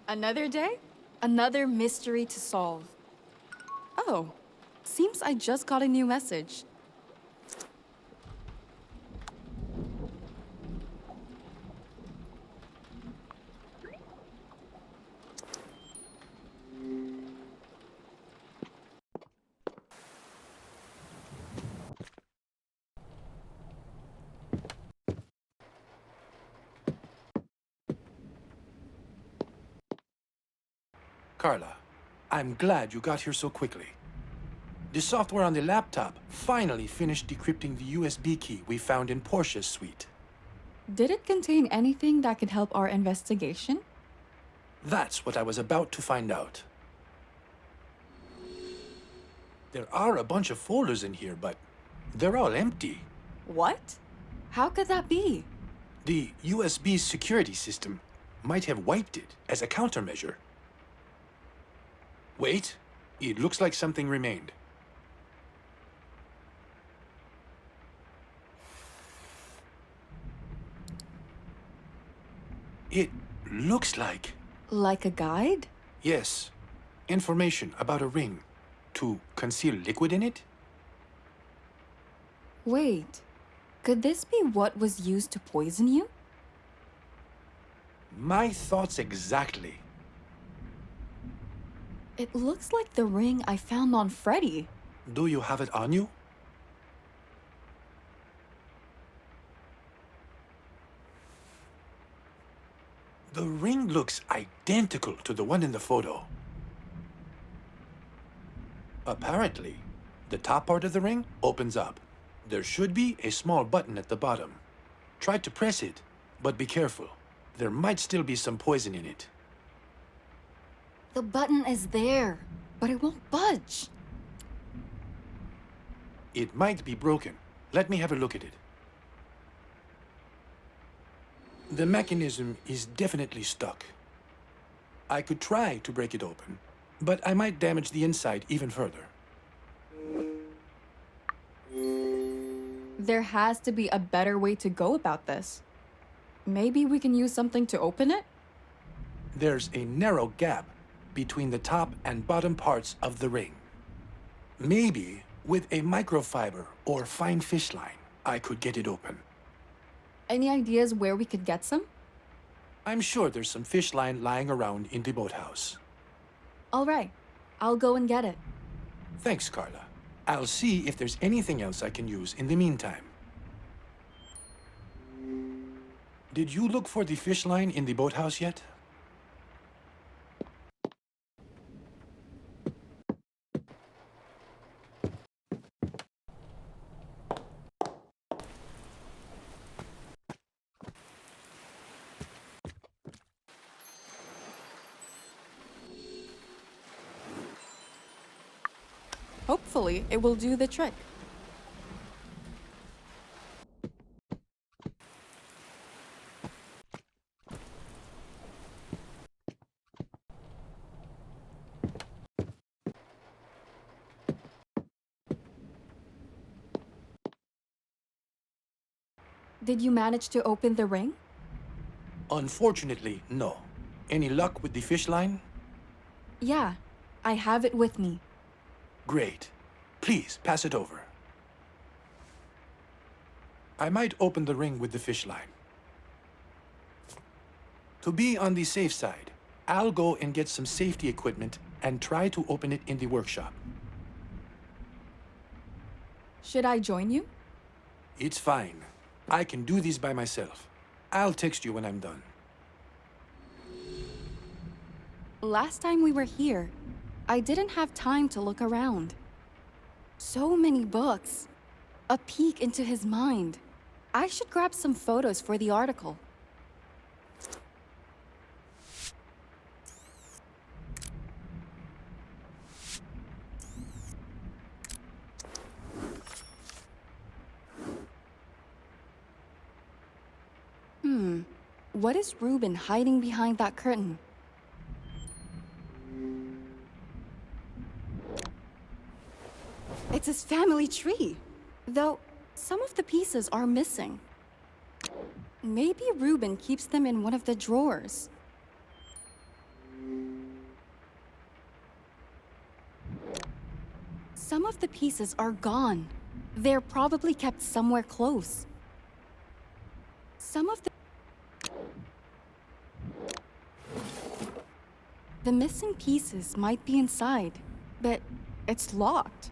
Another day? Another mystery to solve. Oh, seems I just got a new message. Carla, I'm glad you got here so quickly. The software on the laptop finally finished decrypting the USB key we found in Portia's suite. Did it contain anything that could help our investigation? That's what I was about to find out. There are a bunch of folders in here, but they're all empty. What? How could that be? The USB security system might have wiped it as a countermeasure. Wait, it looks like something remained. It looks like... Like a guide? Yes, information about a ring to conceal liquid in it? Wait, could this be what was used to poison you? My thoughts exactly. It looks like the ring I found on Freddy. Do you have it on you? The ring looks identical to the one in the photo. Apparently, the top part of the ring opens up. There should be a small button at the bottom. Try to press it, but be careful. There might still be some poison in it. The button is there, but it won't budge. It might be broken. Let me have a look at it. The mechanism is definitely stuck. I could try to break it open, but I might damage the inside even further. There has to be a better way to go about this. Maybe we can use something to open it? There's a narrow gap between the top and bottom parts of the ring. Maybe with a microfiber or fine fish line, I could get it open. Any ideas where we could get some? I'm sure there's some fish line lying around in the boathouse. All right, I'll go and get it. Thanks, Carla. I'll see if there's anything else I can use in the meantime. Did you look for the fish line in the boathouse yet? Hopefully, it will do the trick. Did you manage to open the ring? Unfortunately, no. Any luck with the fish line? Yeah, I have it with me. Great. Please, pass it over. I might open the ring with the fish line. To be on the safe side, I'll go and get some safety equipment and try to open it in the workshop. Should I join you? It's fine. I can do these by myself. I'll text you when I'm done. Last time we were here, I didn't have time to look around. So many books. A peek into his mind. I should grab some photos for the article. What is Ruben hiding behind that curtain? It's his family tree, though some of the pieces are missing. Maybe Ruben keeps them in one of the drawers. Some of the pieces are gone. They're probably kept somewhere close. Some of the missing pieces might be inside, but it's locked.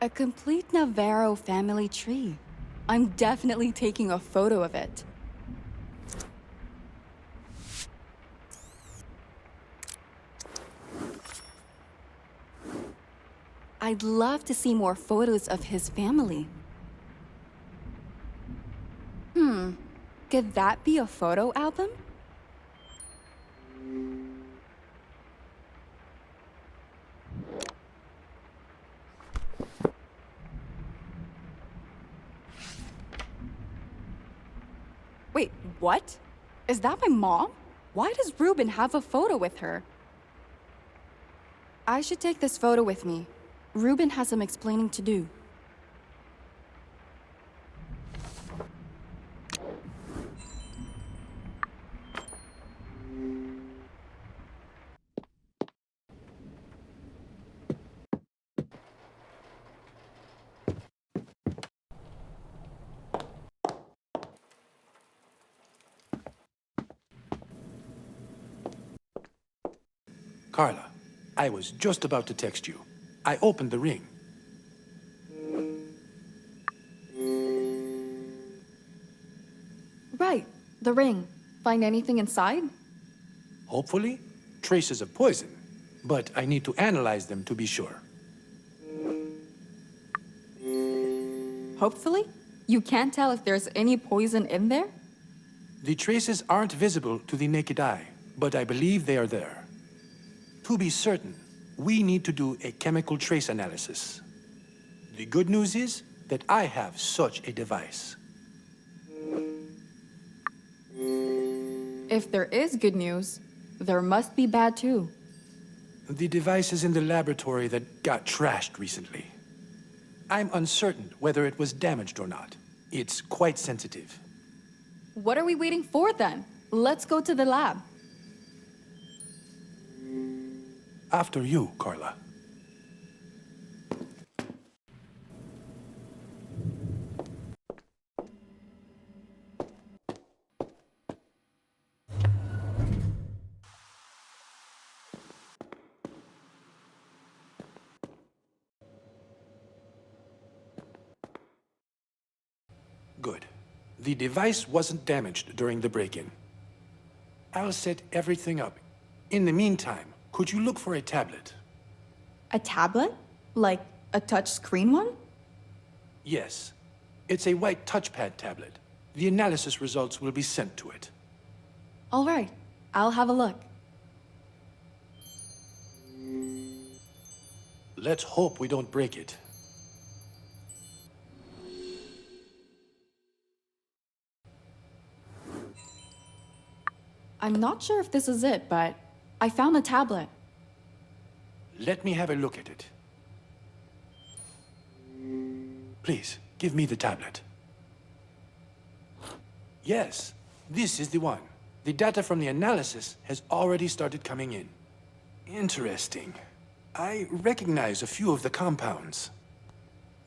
A complete Navarro family tree. I'm definitely taking a photo of it. I'd love to see more photos of his family. Could that be a photo album? Wait, what? Is that my mom? Why does Ruben have a photo with her? I should take this photo with me. Ruben has some explaining to do. Carla, I was just about to text you. I opened the ring. Right, the ring. Find anything inside? Hopefully, traces of poison. But I need to analyze them to be sure. Hopefully? You can't tell if there's any poison in there? The traces aren't visible to the naked eye, but I believe they are there. To be certain, we need to do a chemical trace analysis. The good news is that I have such a device. If there is good news, there must be bad too. The device is in the laboratory that got trashed recently. I'm uncertain whether it was damaged or not. It's quite sensitive. What are we waiting for then? Let's go to the lab. After you, Carla. Good. The device wasn't damaged during the break-in. I'll set everything up. In the meantime, could you look for a tablet? A tablet? Like a touch screen one? Yes. It's a white touchpad tablet. The analysis results will be sent to it. All right, I'll have a look. Let's hope we don't break it. I'm not sure if this is it, but I found a tablet. Let me have a look at it. Please, give me the tablet. Yes, this is the one. The data from the analysis has already started coming in. Interesting. I recognize a few of the compounds.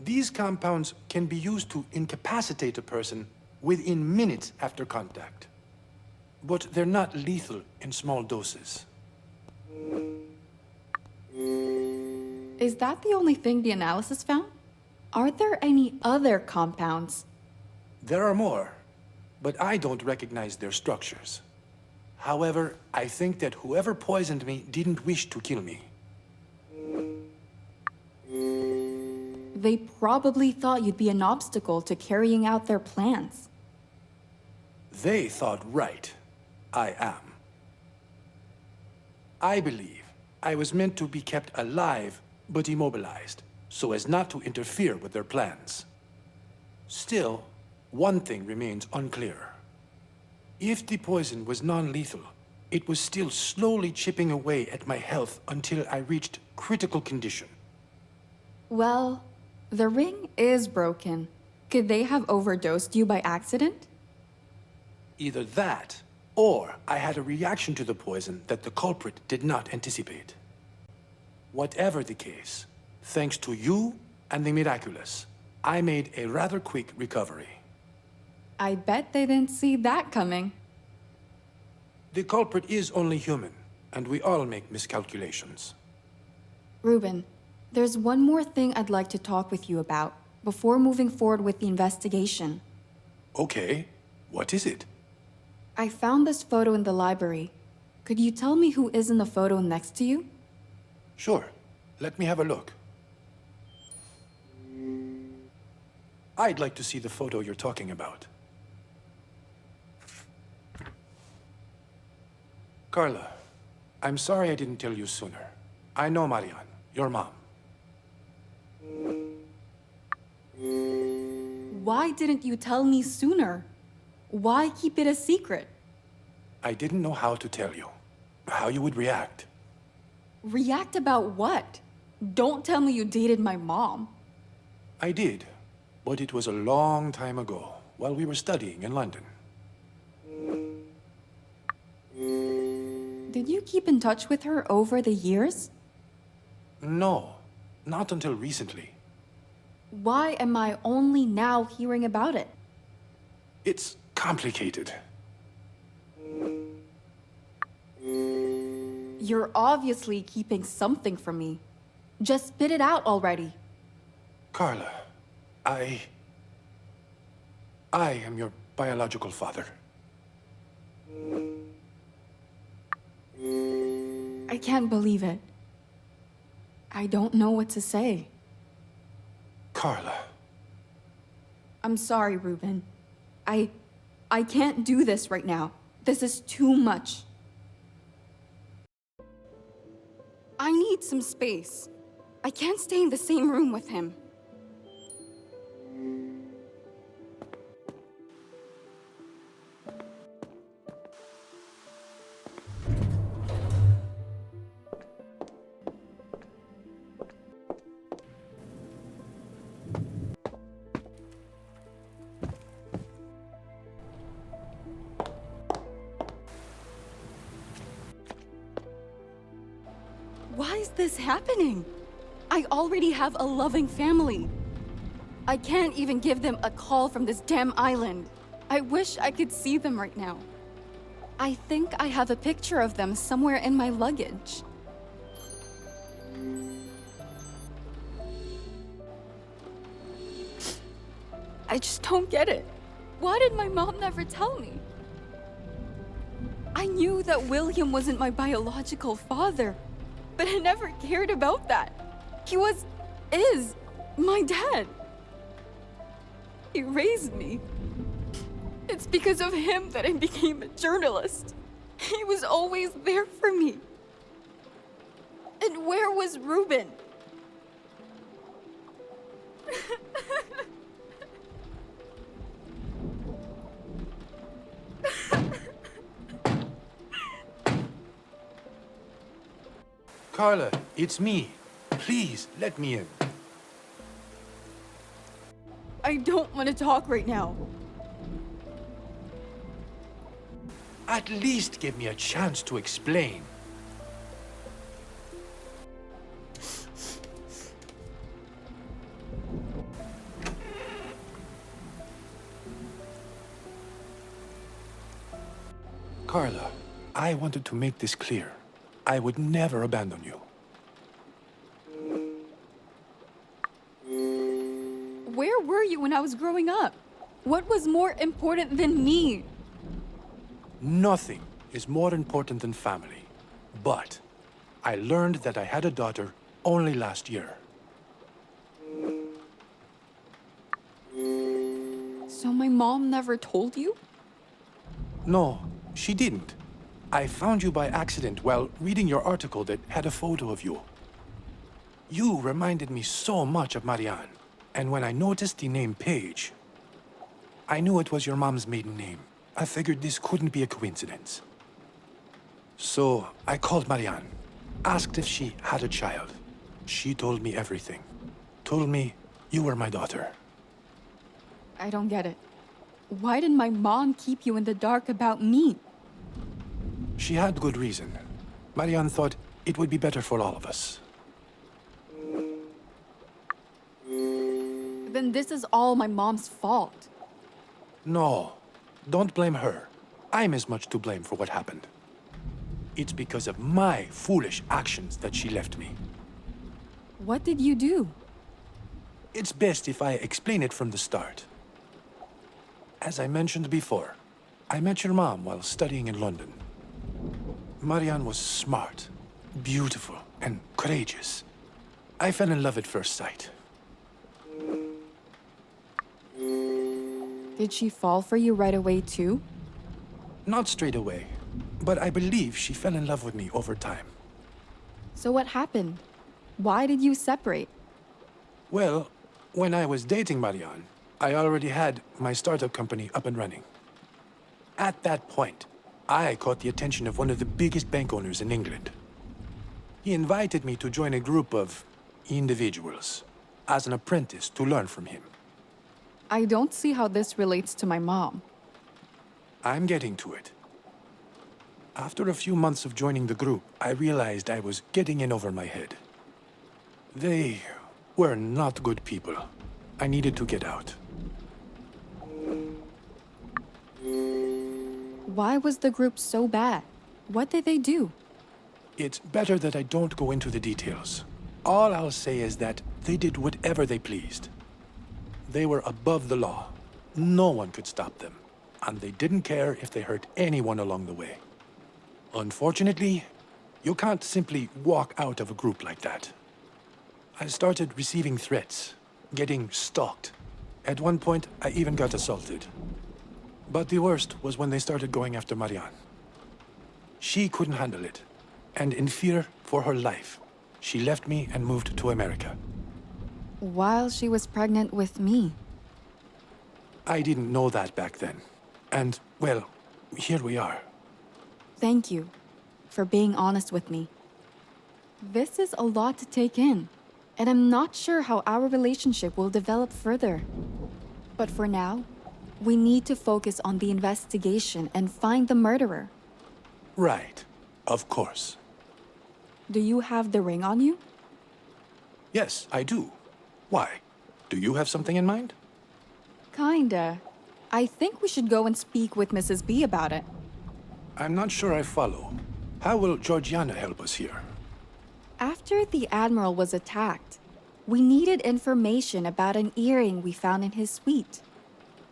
These compounds can be used to incapacitate a person within minutes after contact. But they're not lethal in small doses. Is that the only thing the analysis found? Are there any other compounds? There are more, but I don't recognize their structures. However, I think that whoever poisoned me didn't wish to kill me. They probably thought you'd be an obstacle to carrying out their plans. They thought right. I am. I believe I was meant to be kept alive but immobilized, so as not to interfere with their plans. Still, one thing remains unclear. If the poison was non-lethal, it was still slowly chipping away at my health until I reached critical condition. Well, the ring is broken. Could they have overdosed you by accident? Either that, or I had a reaction to the poison that the culprit did not anticipate. Whatever the case, thanks to you and the miraculous, I made a rather quick recovery. I bet they didn't see that coming. The culprit is only human, and we all make miscalculations. Ruben, there's one more thing I'd like to talk with you about before moving forward with the investigation. Okay, what is it? I found this photo in the library. Could you tell me who is in the photo next to you? Sure, let me have a look. I'd like to see the photo you're talking about. Carla, I'm sorry I didn't tell you sooner. I know Marian, your mom. Why didn't you tell me sooner? Why keep it a secret? I didn't know how to tell you, how you would react. React about what? Don't tell me you dated my mom. I did, but it was a long time ago, while we were studying in London. Did you keep in touch with her over the years? No, not until recently. Why am I only now hearing about it? It's complicated. You're obviously keeping something from me. Just spit it out already. Carla, I am your biological father. I can't believe it. I don't know what to say. Carla. I'm sorry, Ruben. I can't do this right now. This is too much. I need some space. I can't stay in the same room with him. Why is this happening? I already have a loving family. I can't even give them a call from this damn island. I wish I could see them right now. I think I have a picture of them somewhere in my luggage. I just don't get it. Why did my mom never tell me? I knew that William wasn't my biological father, but I never cared about that. He is my dad. He raised me. It's because of him that I became a journalist. He was always there for me. And where was Ruben? Carla, it's me. Please, let me in. I don't want to talk right now. At least give me a chance to explain. Carla, I wanted to make this clear. I would never abandon you. Where were you when I was growing up? What was more important than me? Nothing is more important than family. But I learned that I had a daughter only last year. So my mom never told you? No, she didn't. I found you by accident while reading your article that had a photo of you. You reminded me so much of Marianne. And when I noticed the name Page, I knew it was your mom's maiden name. I figured this couldn't be a coincidence. So I called Marianne, asked if she had a child. She told me everything. Told me you were my daughter. I don't get it. Why did my mom keep you in the dark about me? She had good reason. Marianne thought it would be better for all of us. Then this is all my mom's fault. No, don't blame her. I'm as much to blame for what happened. It's because of my foolish actions that she left me. What did you do? It's best if I explain it from the start. As I mentioned before, I met your mom while studying in London. Marianne was smart, beautiful, and courageous. I fell in love at first sight. Did she fall for you right away too? Not straight away, but I believe she fell in love with me over time. So what happened? Why did you separate? Well, when I was dating Marianne, I already had my startup company up and running. At that point, I caught the attention of one of the biggest bank owners in England. He invited me to join a group of individuals as an apprentice to learn from him. I don't see how this relates to my mom. I'm getting to it. After a few months of joining the group, I realized I was getting in over my head. They were not good people. I needed to get out. Why was the group so bad? What did they do? It's better that I don't go into the details. All I'll say is that they did whatever they pleased. They were above the law. No one could stop them. And they didn't care if they hurt anyone along the way. Unfortunately, you can't simply walk out of a group like that. I started receiving threats, getting stalked. At one point, I even got assaulted. But the worst was when they started going after Marianne. She couldn't handle it, and in fear for her life, she left me and moved to America. While she was pregnant with me. I didn't know that back then. And, well, here we are. Thank you for being honest with me. This is a lot to take in, and I'm not sure how our relationship will develop further. But for now, we need to focus on the investigation and find the murderer. Right. Of course. Do you have the ring on you? Yes, I do. Why? Do you have something in mind? Kinda. I think we should go and speak with Mrs. B about it. I'm not sure I follow. How will Georgiana help us here? After the Admiral was attacked, we needed information about an earring we found in his suite.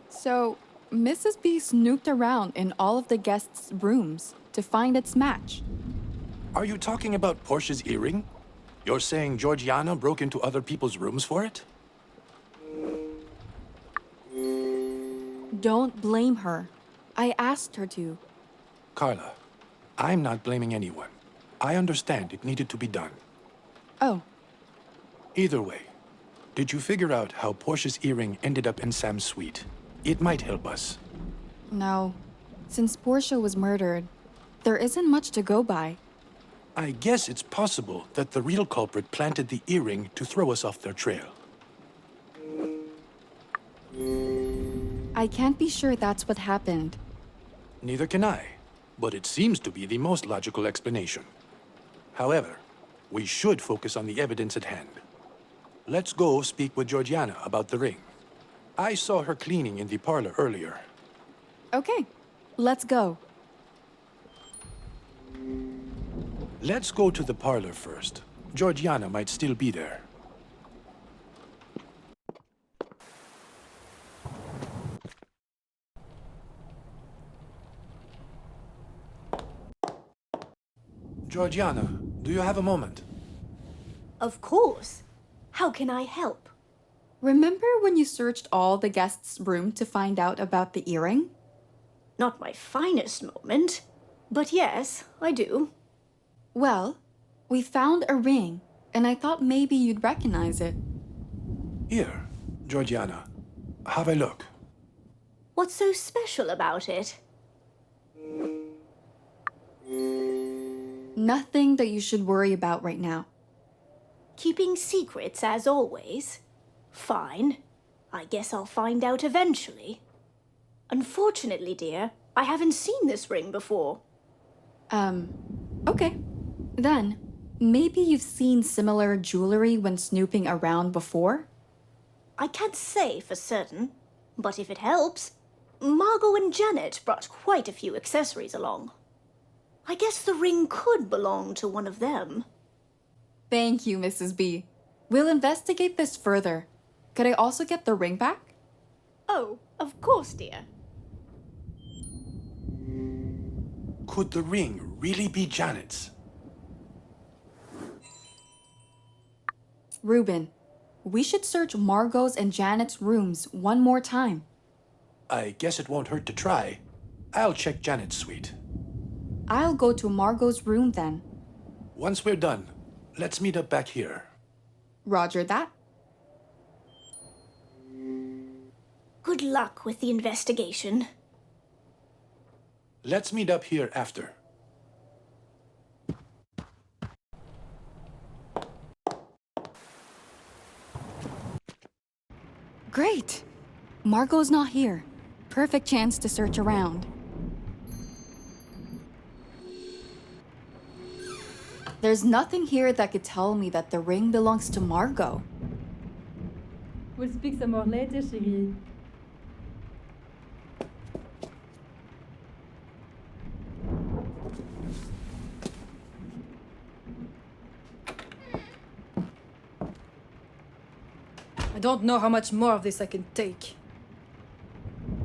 So, Mrs. B snooped around in all of the guests' rooms to find its match. Are you talking about Portia's earring? You're saying Georgiana broke into other people's rooms for it? Don't blame her. I asked her to. Carla, I'm not blaming anyone. I understand it needed to be done. Oh, Either way, did you figure out how Portia's earring ended up in Sam's suite? It might help us. no. Since Portia was murdered, there isn't much to go by. I guess it's possible that the real culprit planted the earring to throw us off their trail. I can't be sure that's what happened. Neither can I, but it seems to be the most logical explanation. However, we should focus on the evidence at hand. Let's go speak with Georgiana about the ring. I saw her cleaning in the parlor earlier. Okay, let's go. Let's go to the parlor first. Georgiana might still be there. Georgiana, do you have a moment? Of course. How can I help? Remember when you searched all the guests' room to find out about the earring? Not my finest moment, but yes, I do. Well, we found a ring and I thought maybe you'd recognize it. Here, Georgiana, have a look. What's so special about it? Nothing that you should worry about right now. Keeping secrets as always? Fine. I guess I'll find out eventually. Unfortunately, dear, I haven't seen this ring before. Okay. Then, maybe you've seen similar jewelry when snooping around before? I can't say for certain, but if it helps, Margot and Janet brought quite a few accessories along. I guess the ring could belong to one of them. Thank you, Mrs. B. We'll investigate this further. Could I also get the ring back? Oh, of course, dear. Could the ring really be Janet's? Ruben, we should search Margot's and Janet's rooms one more time. I guess it won't hurt to try. I'll check Janet's suite. I'll go to Margot's room then. Once we're done, let's meet up back here. Roger that. Good luck with the investigation. Let's meet up here after. Great! Margot's not here. Perfect chance to search around. There's nothing here that could tell me that the ring belongs to Margot. We'll speak some more later, chérie. I don't know how much more of this I can take.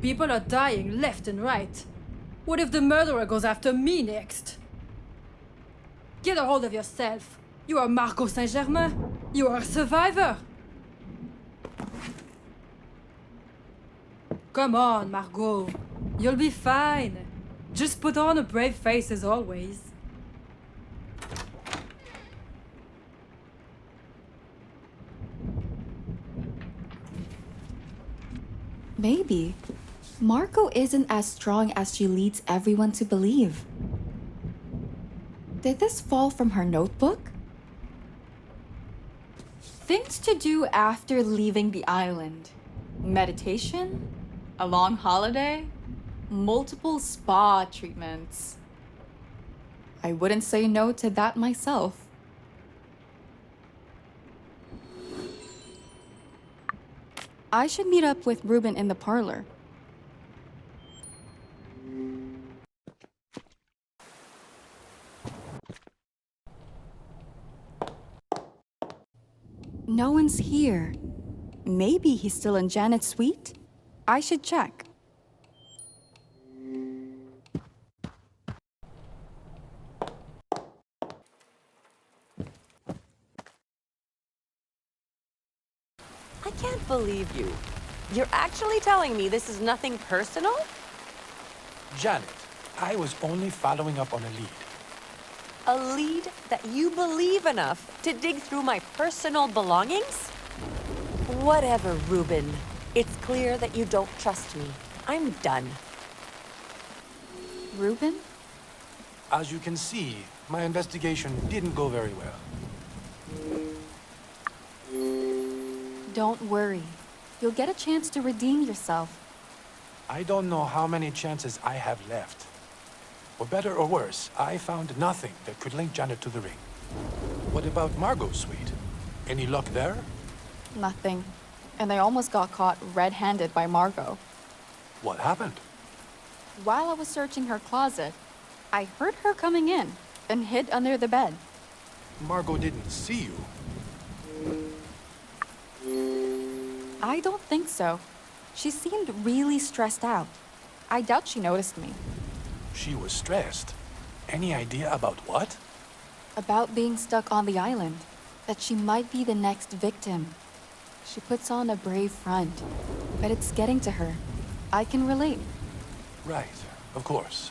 People are dying left and right. What if the murderer goes after me next? Get a hold of yourself. You are Margot Saint-Germain. You are a survivor. Come on, Margot. You'll be fine. Just put on a brave face as always. Maybe. Margot isn't as strong as she leads everyone to believe. Did this fall from her notebook? Things to do after leaving the island. Meditation? A long holiday? Multiple spa treatments. I wouldn't say no to that myself. I should meet up with Ruben in the parlor. No one's here. Maybe he's still in Janet's suite? I should check. I can't believe you. You're actually telling me this is nothing personal? Janet, I was only following up on a lead. A lead that you believe enough to dig through my personal belongings? Whatever, Ruben. It's clear that you don't trust me. I'm done. Ruben? As you can see, my investigation didn't go very well. Don't worry. You'll get a chance to redeem yourself. I don't know how many chances I have left. For better or worse, I found nothing that could link Janet to the ring. What about Margot's suite? Any luck there? Nothing. And I almost got caught red-handed by Margot. What happened? While I was searching her closet, I heard her coming in and hid under the bed. Margot didn't see you. I don't think so. She seemed really stressed out. I doubt she noticed me. She was stressed. Any idea about what? About being stuck on the island. That she might be the next victim. She puts on a brave front, but it's getting to her. I can relate. Right, of course.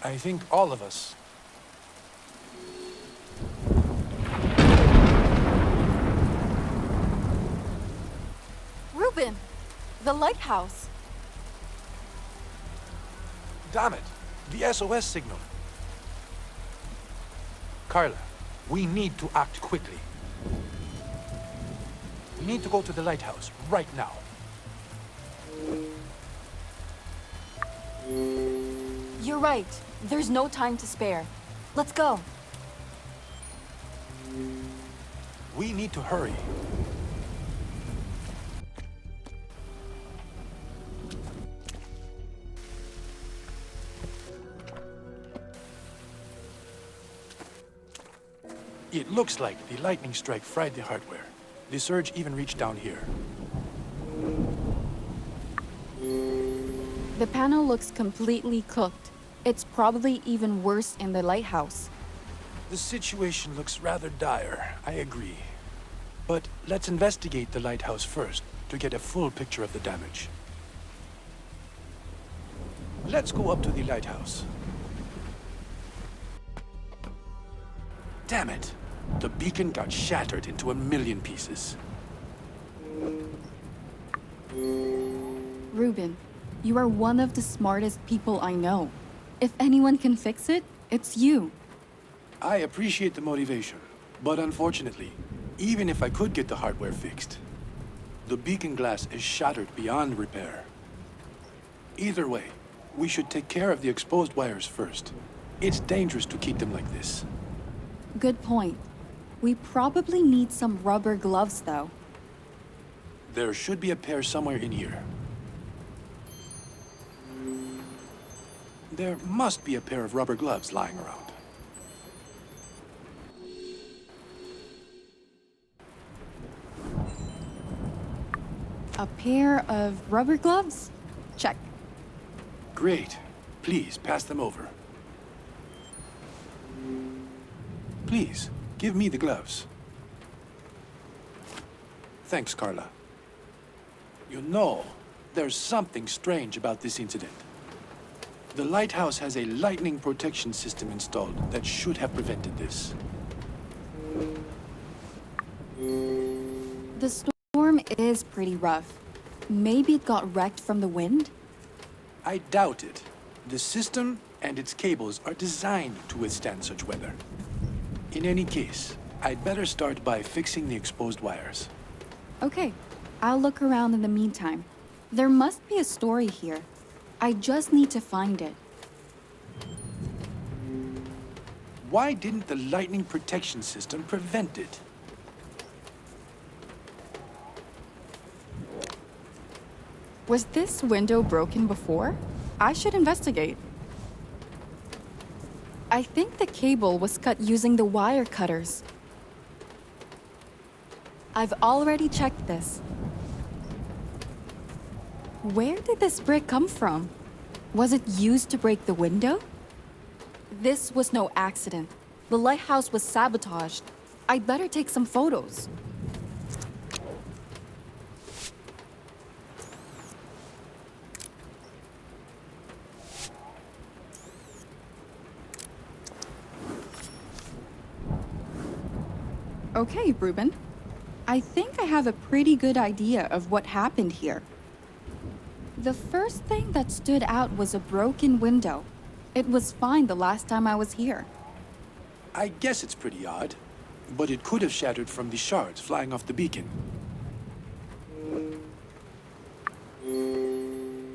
I think all of us. Reuben! The lighthouse! Damn it! The SOS signal. Carla, we need to act quickly. We need to go to the lighthouse right now. You're right. There's no time to spare. Let's go. We need to hurry. It looks like the lightning strike fried the hardware. The surge even reached down here. The panel looks completely cooked. It's probably even worse in the lighthouse. The situation looks rather dire, I agree. But let's investigate the lighthouse first to get a full picture of the damage. Let's go up to the lighthouse. Damn it! The beacon got shattered into a million pieces. Reuben, you are one of the smartest people I know. If anyone can fix it, it's you. I appreciate the motivation, but unfortunately, even if I could get the hardware fixed, the beacon glass is shattered beyond repair. Either way, we should take care of the exposed wires first. It's dangerous to keep them like this. Good point. We probably need some rubber gloves, though. There should be a pair somewhere in here. There must be a pair of rubber gloves lying around. A pair of rubber gloves? Check. Great. Please, pass them over. Please, give me the gloves. Thanks, Carla. You know, there's something strange about this incident. The lighthouse has a lightning protection system installed that should have prevented this. The storm is pretty rough. Maybe it got wrecked from the wind? I doubt it. The system and its cables are designed to withstand such weather. In any case, I'd better start by fixing the exposed wires. Okay, I'll look around in the meantime. There must be a story here. I just need to find it. Why didn't the lightning protection system prevent it? Was this window broken before? I should investigate. I think the cable was cut using the wire cutters. I've already checked this. Where did this brick come from? Was it used to break the window? This was no accident. The lighthouse was sabotaged. I'd better take some photos. Okay, Reuben. I think I have a pretty good idea of what happened here. The first thing that stood out was a broken window. It was fine the last time I was here. I guess it's pretty odd, but it could have shattered from the shards flying off the beacon.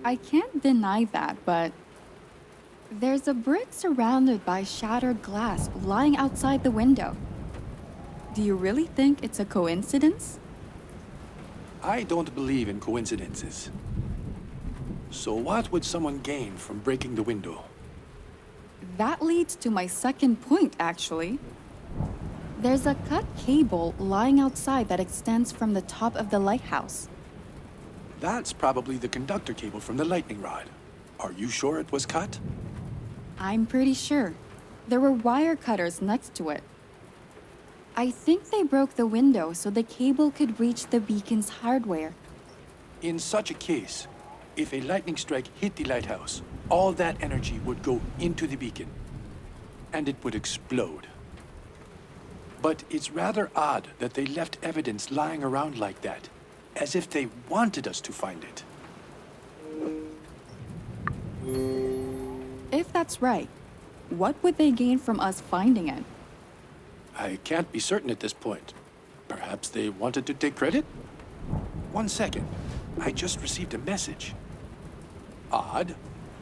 I can't deny that, but there's a brick surrounded by shattered glass lying outside the window. Do you really think it's a coincidence? I don't believe in coincidences. So what would someone gain from breaking the window? That leads to my second point, actually. There's a cut cable lying outside that extends from the top of the lighthouse. That's probably the conductor cable from the lightning rod. Are you sure it was cut? I'm pretty sure. There were wire cutters next to it. I think they broke the window so the cable could reach the beacon's hardware. In such a case, if a lightning strike hit the lighthouse, all that energy would go into the beacon, and it would explode. But it's rather odd that they left evidence lying around like that. as if they wanted us to find it. If that's right, what would they gain from us finding it? I can't be certain at this point. Perhaps they wanted to take credit? 1 second. I just received a message. Odd.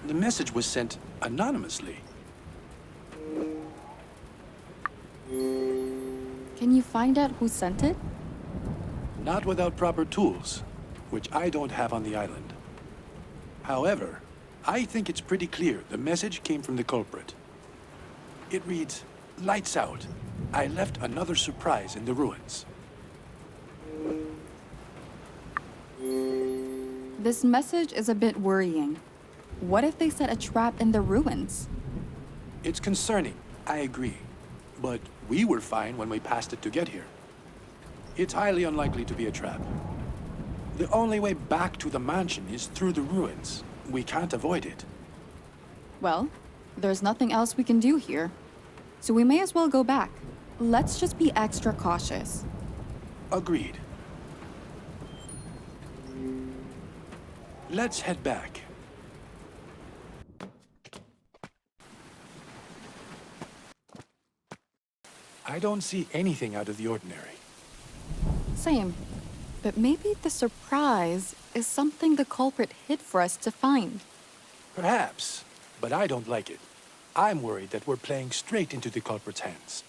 The message was sent anonymously. Can you find out who sent it? Not without proper tools, which I don't have on the island. However, I think it's pretty clear the message came from the culprit. It reads, "Lights out. I left another surprise in the ruins." This message is a bit worrying. What if they set a trap in the ruins? It's concerning, I agree. But we were fine when we passed it to get here. It's highly unlikely to be a trap. The only way back to the mansion is through the ruins. We can't avoid it. Well, there's nothing else we can do here. So we may as well go back. Let's just be extra cautious. Agreed. Let's head back. I don't see anything out of the ordinary. Same. But maybe the surprise is something the culprit hid for us to find. Perhaps, but I don't like it. I'm worried that we're playing straight into the culprit's hands.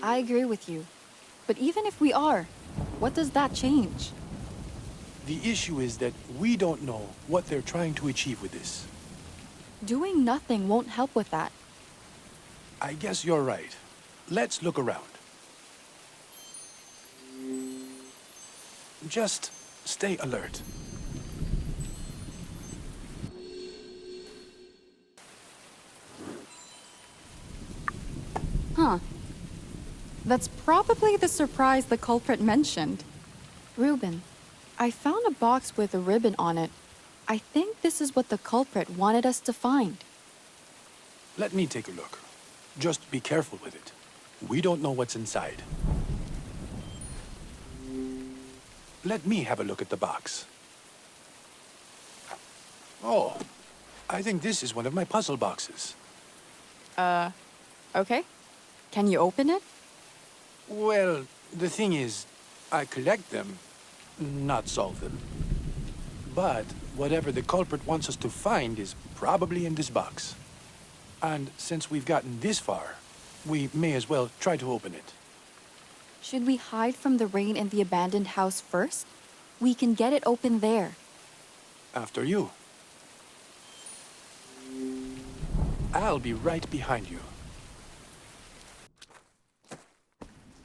I agree with you. But even if we are, what does that change? The issue is that we don't know what they're trying to achieve with this. Doing nothing won't help with that. I guess you're right. Let's look around. Just stay alert. Huh. That's probably the surprise the culprit mentioned. Reuben, I found a box with a ribbon on it. I think this is what the culprit wanted us to find. Let me take a look. Just be careful with it. We don't know what's inside. Let me have a look at the box. Oh, I think this is one of my puzzle boxes. Okay. Can you open it? Well, the thing is, I collect them, not solve them. But whatever the culprit wants us to find is probably in this box. And since we've gotten this far, we may as well try to open it. Should we hide from the rain in the abandoned house first? We can get it open there. After you. I'll be right behind you.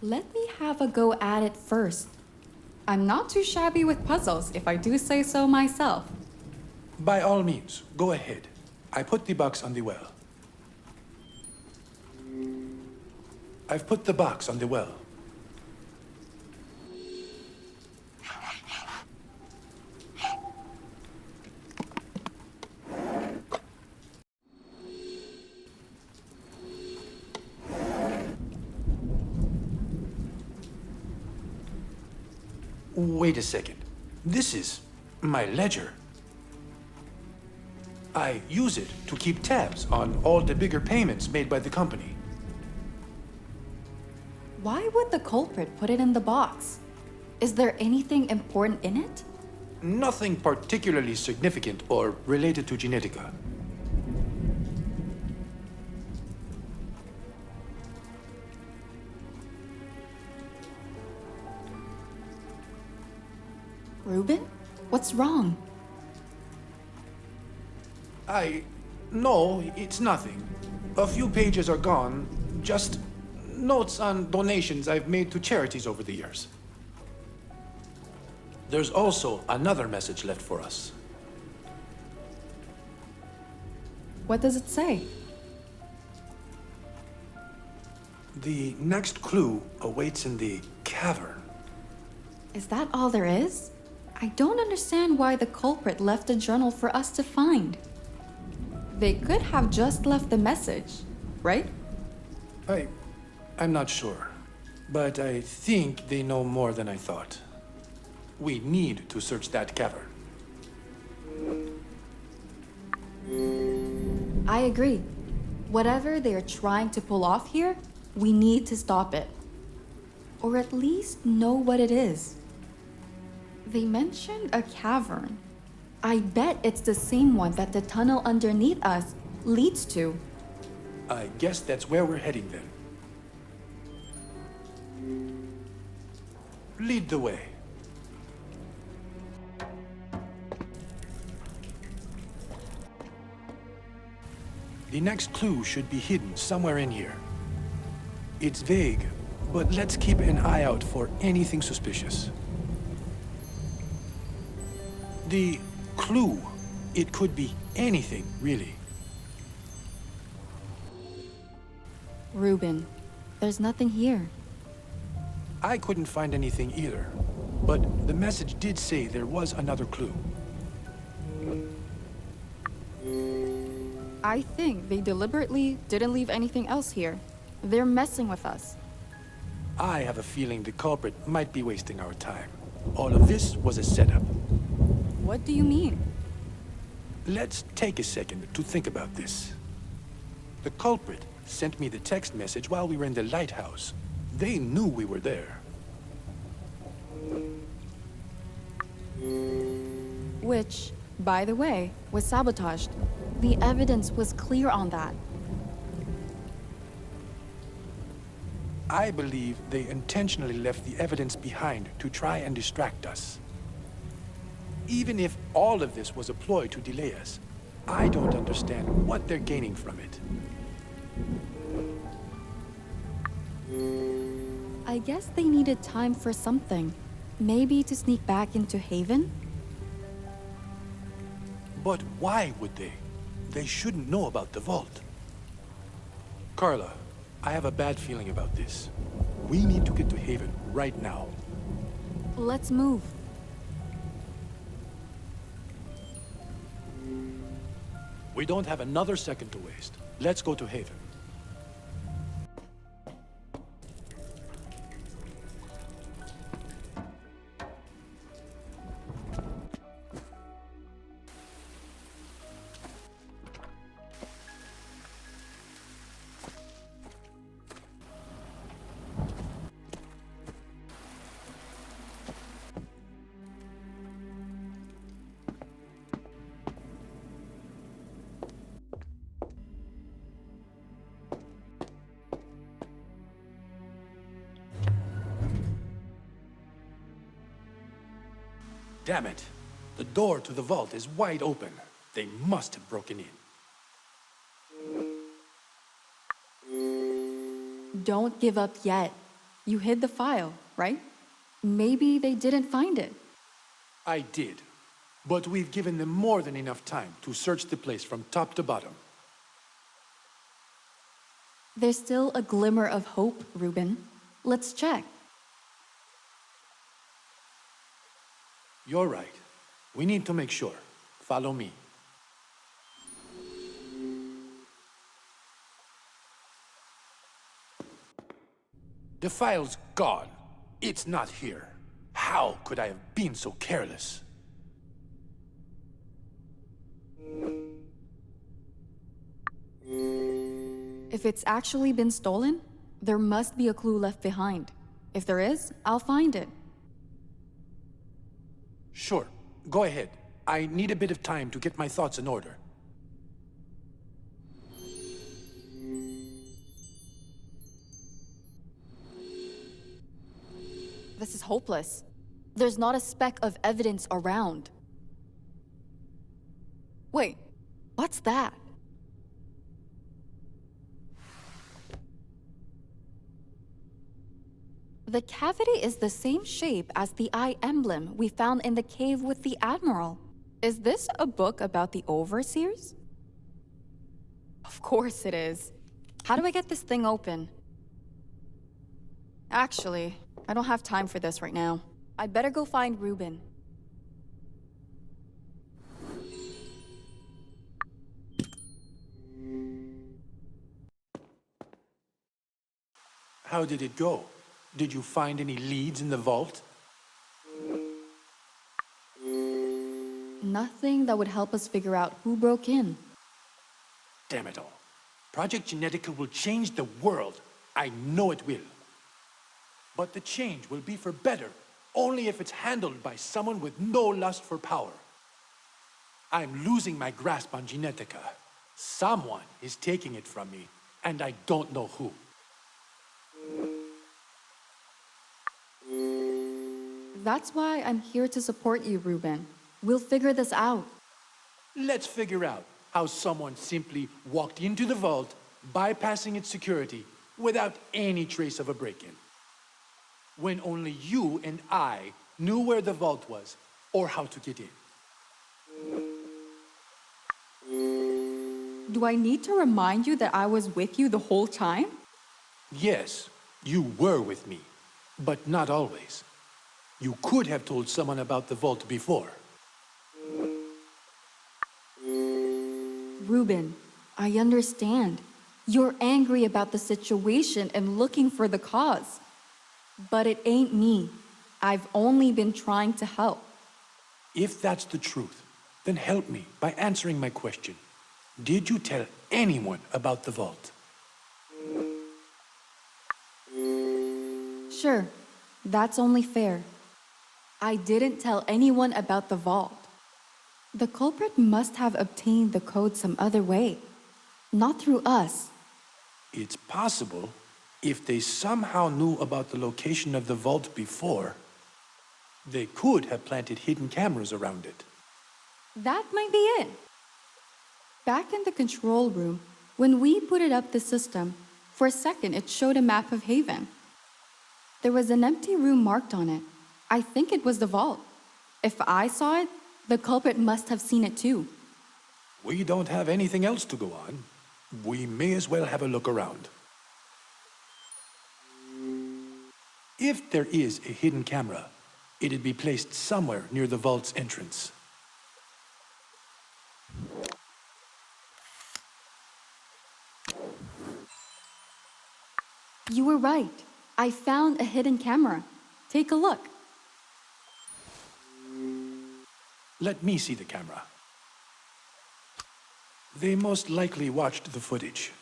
Let me have a go at it first. I'm not too shabby with puzzles, if I do say so myself. By all means, go ahead. I put the box on the well. I've put the box on the well. Wait a second. This is my ledger. I use it to keep tabs on all the bigger payments made by the company. Why would the culprit put it in the box? Is there anything important in it? Nothing particularly significant or related to Genetica. Reuben? What's wrong? No, it's nothing. A few pages are gone. Just notes on donations I've made to charities over the years. There's also another message left for us. What does it say? The next clue awaits in the cavern. Is that all there is? I don't understand why the culprit left a journal for us to find. They could have just left the message, right? I'm not sure. But I think they know more than I thought. We need to search that cavern. I agree. Whatever they are trying to pull off here, we need to stop it. Or at least know what it is. They mentioned a cavern. I bet it's the same one that the tunnel underneath us leads to. I guess that's where we're heading then. Lead the way. The next clue should be hidden somewhere in here. It's vague, but let's keep an eye out for anything suspicious. The clue, it could be anything, really. Ruben, there's nothing here. I couldn't find anything either, but the message did say there was another clue. I think they deliberately didn't leave anything else here. They're messing with us. I have a feeling the culprit might be wasting our time. All of this was a setup. What do you mean? Let's take a second to think about this. The culprit sent me the text message while we were in the lighthouse. They knew we were there. Which, by the way, was sabotaged. The evidence was clear on that. I believe they intentionally left the evidence behind to try and distract us. Even if all of this was a ploy to delay us, I don't understand what they're gaining from it. I guess they needed time for something. Maybe to sneak back into Haven? But why would they? They shouldn't know about the vault. Carla, I have a bad feeling about this. We need to get to Haven right now. Let's move. We don't have another second to waste. Let's go to Haven. Damn it. The door to the vault is wide open. They must have broken in. Don't give up yet. You hid the file, right? Maybe they didn't find it. I did. But we've given them more than enough time to search the place from top to bottom. There's still a glimmer of hope, Ruben. Let's check. You're right. We need to make sure. Follow me. The file's gone. It's not here. How could I have been so careless? If it's actually been stolen, there must be a clue left behind. If there is, I'll find it. Sure. Go ahead. I need a bit of time to get my thoughts in order. This is hopeless. There's not a speck of evidence around. Wait, what's that? The cavity is the same shape as the eye emblem we found in the cave with the Admiral. Is this a book about the Overseers? Of course it is. How do I get this thing open? Actually, I don't have time for this right now. I'd better go find Ruben. How did it go? Did you find any leads in the vault? Nothing that would help us figure out who broke in. Damn it all. Project Genetica will change the world. I know it will. But the change will be for better, only if it's handled by someone with no lust for power. I'm losing my grasp on Genetica. Someone is taking it from me, and I don't know who. That's why I'm here to support you, Ruben. We'll figure this out. Let's figure out how someone simply walked into the vault, bypassing its security, without any trace of a break-in. When only you and I knew where the vault was, or how to get in. Do I need to remind you that I was with you the whole time? Yes, you were with me, but not always. You could have told someone about the vault before. Ruben, I understand. You're angry about the situation and looking for the cause. But it ain't me. I've only been trying to help. If that's the truth, then help me by answering my question. Did you tell anyone about the vault? Sure, that's only fair. I didn't tell anyone about the vault. The culprit must have obtained the code some other way, not through us. It's possible, if they somehow knew about the location of the vault before, they could have planted hidden cameras around it. That might be it. Back in the control room, when we booted up the system, for a second it showed a map of Haven. There was an empty room marked on it. I think it was the vault. If I saw it, the culprit must have seen it too. We don't have anything else to go on. We may as well have a look around. If there is a hidden camera, it'd be placed somewhere near the vault's entrance. You were right. I found a hidden camera. Take a look. Let me see the camera. They most likely watched the footage.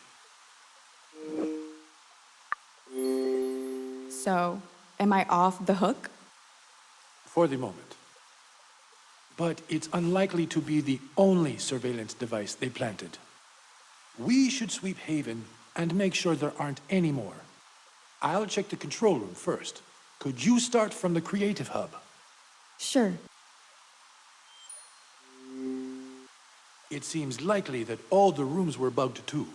So, am I off the hook? For the moment. But it's unlikely to be the only surveillance device they planted. We should sweep Haven and make sure there aren't any more. I'll check the control room first. Could you start from the creative hub? Sure. It seems likely that all the rooms were bugged too.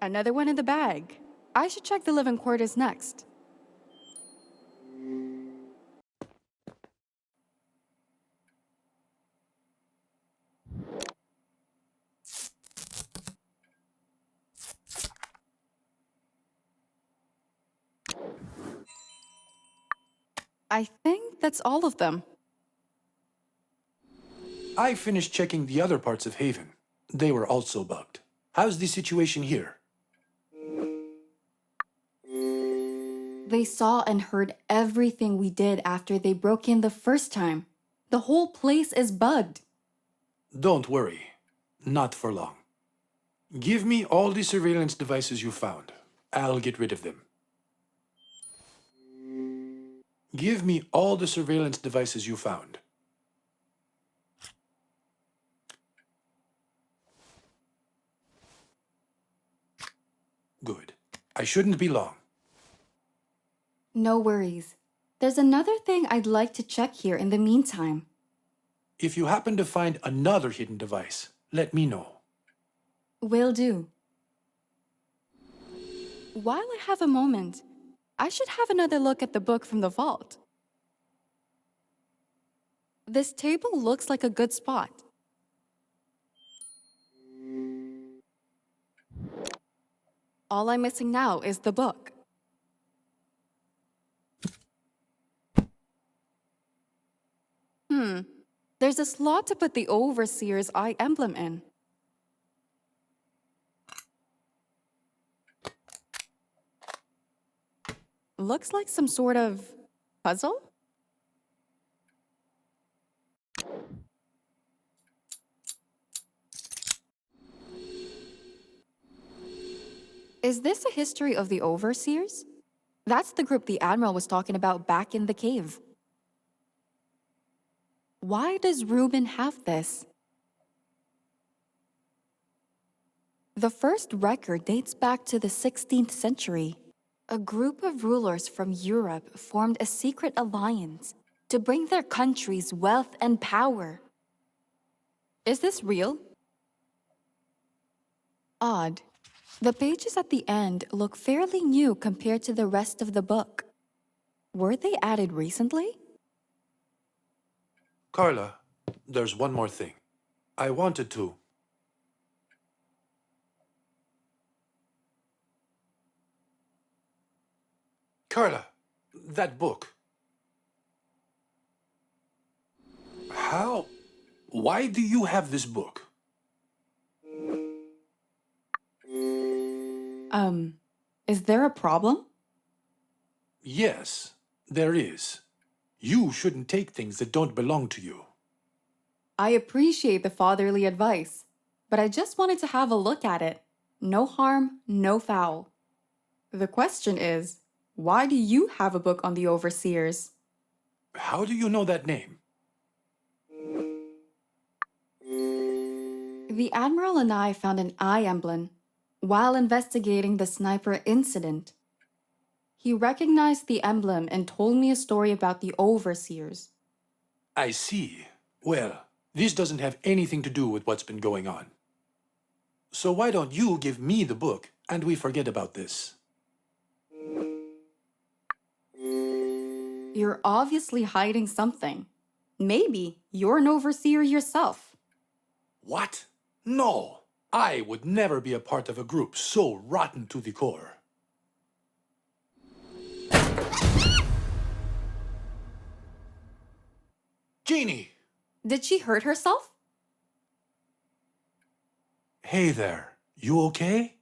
Another one in the bag. I should check the living quarters next. I think that's all of them. I finished checking the other parts of Haven. They were also bugged. How's the situation here? They saw and heard everything we did after they broke in the first time. The whole place is bugged. Don't worry. Not for long. Give me all the surveillance devices you found. I'll get rid of them. Give me all the surveillance devices you found. Good. I shouldn't be long. No worries. There's another thing I'd like to check here in the meantime. If you happen to find another hidden device, let me know. Will do. While I have a moment, I should have another look at the book from the vault. This table looks like a good spot. All I'm missing now is the book. There's a slot to put the Overseer's eye emblem in. Looks like some sort of puzzle? Is this a history of the Overseers? That's the group the Admiral was talking about back in the cave. Why does Reuben have this? The first record dates back to the 16th century. A group of rulers from Europe formed a secret alliance to bring their countries wealth and power. Is this real? Odd. The pages at the end look fairly new compared to the rest of the book. Were they added recently? Carla, there's one more thing. I wanted to... Carla, that book. How? Why do you have this book? Is there a problem? Yes, there is. You shouldn't take things that don't belong to you. I appreciate the fatherly advice, but I just wanted to have a look at it. No harm, no foul. The question is, why do you have a book on the Overseers? How do you know that name? The Admiral and I found an eye emblem while investigating the sniper incident. He recognized the emblem and told me a story about the Overseers. I see. Well, this doesn't have anything to do with what's been going on. So why don't you give me the book and we forget about this? You're obviously hiding something. Maybe you're an Overseer yourself. What? No! I would never be a part of a group so rotten to the core. Jeannie! Did she hurt herself? Hey there. You okay?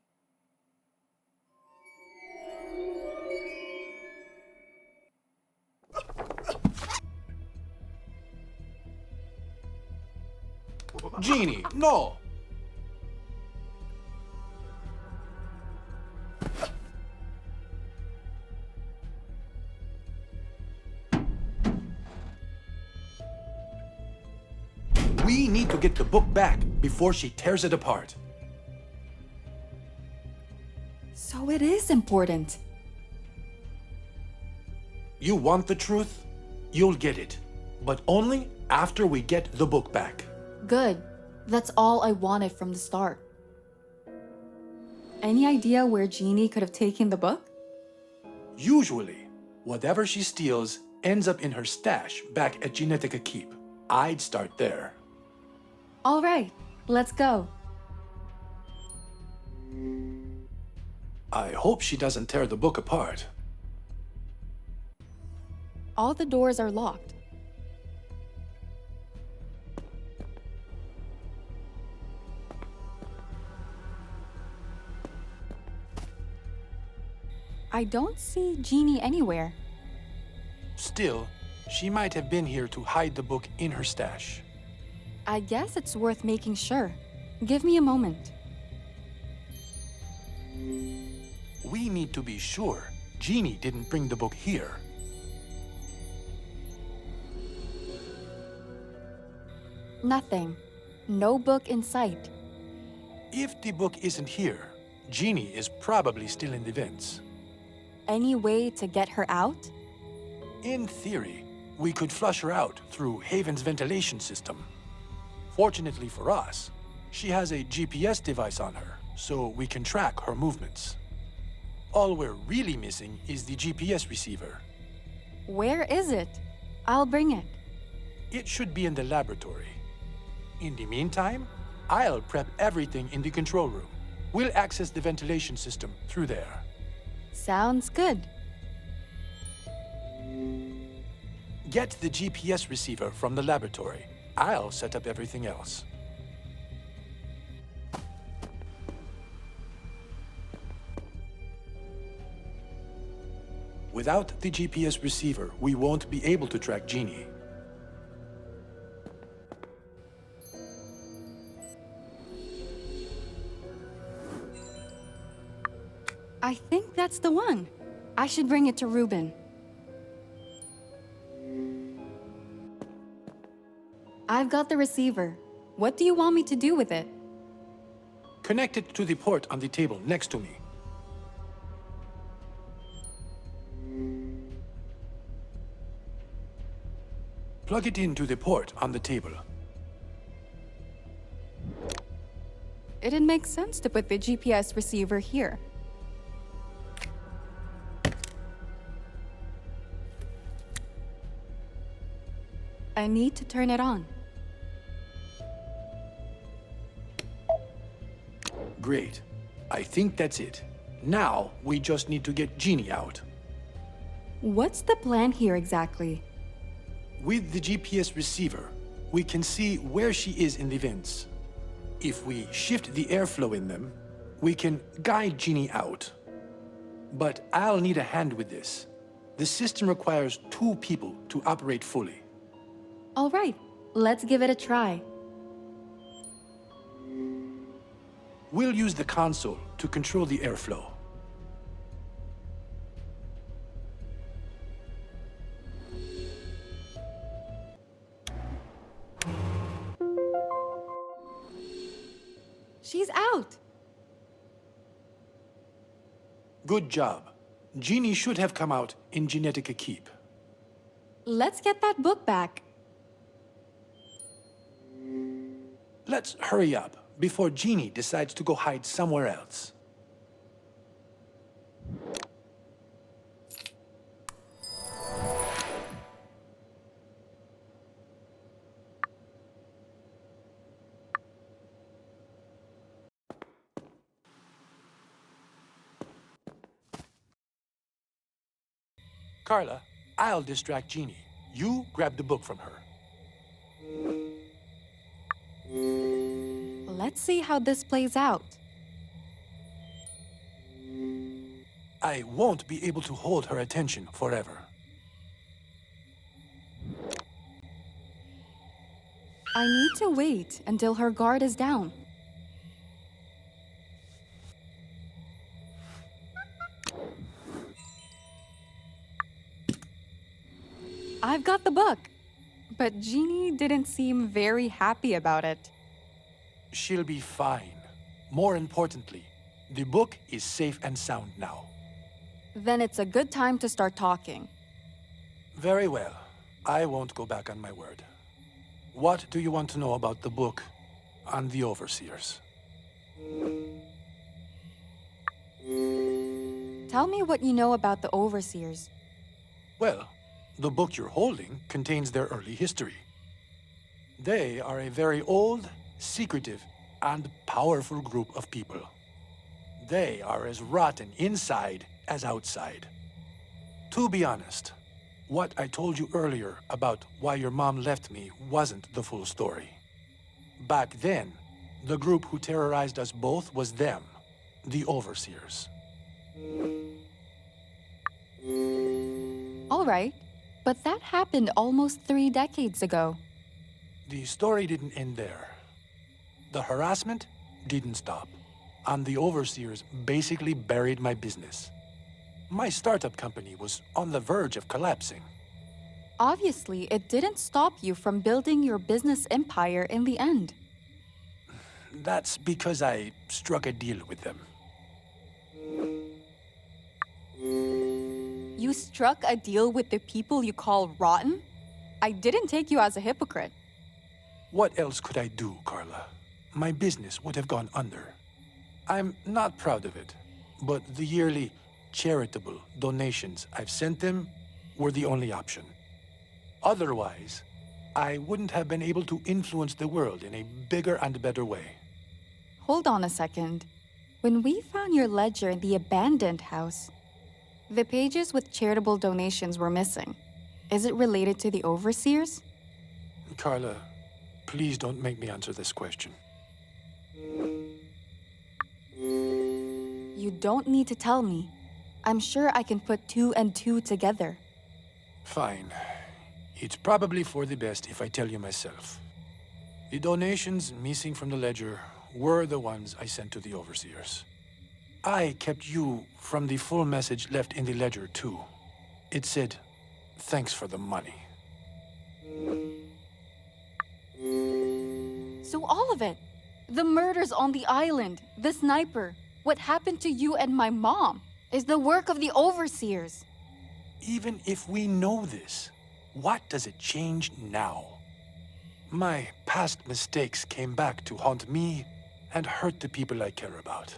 Jeannie, no! We need to get the book back before she tears it apart. So it is important. You want the truth? You'll get it. But only after we get the book back. Good. That's all I wanted from the start. Any idea where Jeannie could have taken the book? Usually, whatever she steals ends up in her stash back at Genetica Keep. I'd start there. All right, let's go. I hope she doesn't tear the book apart. All the doors are locked. I don't see Jeannie anywhere. Still, she might have been here to hide the book in her stash. I guess it's worth making sure. Give me a moment. We need to be sure Jeannie didn't bring the book here. Nothing. No book in sight. If the book isn't here, Jeannie is probably still in the vents. Any way to get her out? In theory, we could flush her out through Haven's ventilation system. Fortunately for us, she has a GPS device on her, so we can track her movements. All we're really missing is the GPS receiver. Where is it? I'll bring it. It should be in the laboratory. In the meantime, I'll prep everything in the control room. We'll access the ventilation system through there. Sounds good. Get the GPS receiver from the laboratory. I'll set up everything else. Without the GPS receiver, we won't be able to track Jeannie. I think that's the one. I should bring it to Ruben. I've got the receiver. What do you want me to do with it? Connect it to the port on the table next to me. Plug it into the port on the table. It'd make sense to put the GPS receiver here. I need to turn it on. Great. I think that's it. Now, we just need to get Jeannie out. What's the plan here exactly? With the GPS receiver, we can see where she is in the vents. If we shift the airflow in them, we can guide Jeannie out. But I'll need a hand with this. The system requires 2 people to operate fully. All right, let's give it a try. We'll use the console to control the airflow. She's out. Good job. Jeannie should have come out in Genetica Keep. Let's get that book back. Let's hurry up before Jeannie decides to go hide somewhere else. Carla, I'll distract Jeannie. You grab the book from her. Let's see how this plays out. I won't be able to hold her attention forever. I need to wait until her guard is down. I've got the book, but Jeannie didn't seem very happy about it. She'll be fine. More importantly, the book is safe and sound now. Then it's a good time to start talking. Very well. I won't go back on my word. What do you want to know about the book on the Overseers? Tell me what you know about the Overseers. Well, the book you're holding contains their early history. They are a very old, secretive, and powerful group of people. They are as rotten inside as outside. To be honest, what I told you earlier about why your mom left me wasn't the full story. Back then, the group who terrorized us both was them, the Overseers. All right, but that happened almost 3 decades ago. The story didn't end there. The harassment didn't stop, and the Overseers basically buried my business. My startup company was on the verge of collapsing. Obviously, it didn't stop you from building your business empire in the end. That's because I struck a deal with them. You struck a deal with the people you call rotten? I didn't take you as a hypocrite. What else could I do, Carla? My business would have gone under. I'm not proud of it, but the yearly charitable donations I've sent them were the only option. Otherwise, I wouldn't have been able to influence the world in a bigger and better way. Hold on a second. When we found your ledger in the abandoned house, the pages with charitable donations were missing. Is it related to the Overseers? Carla, Please don't make me answer this question. You don't need to tell me. I'm sure I can put two and two together. Fine. It's probably for the best if I tell you myself. The donations missing from the ledger were the ones I sent to the overseers. I kept you from the full message left in the ledger, too. It said, "Thanks for the money." So all of it. The murders on the island, the sniper, what happened to you and my mom, is the work of the overseers. Even if we know this, what does it change now? My past mistakes came back to haunt me and hurt the people I care about.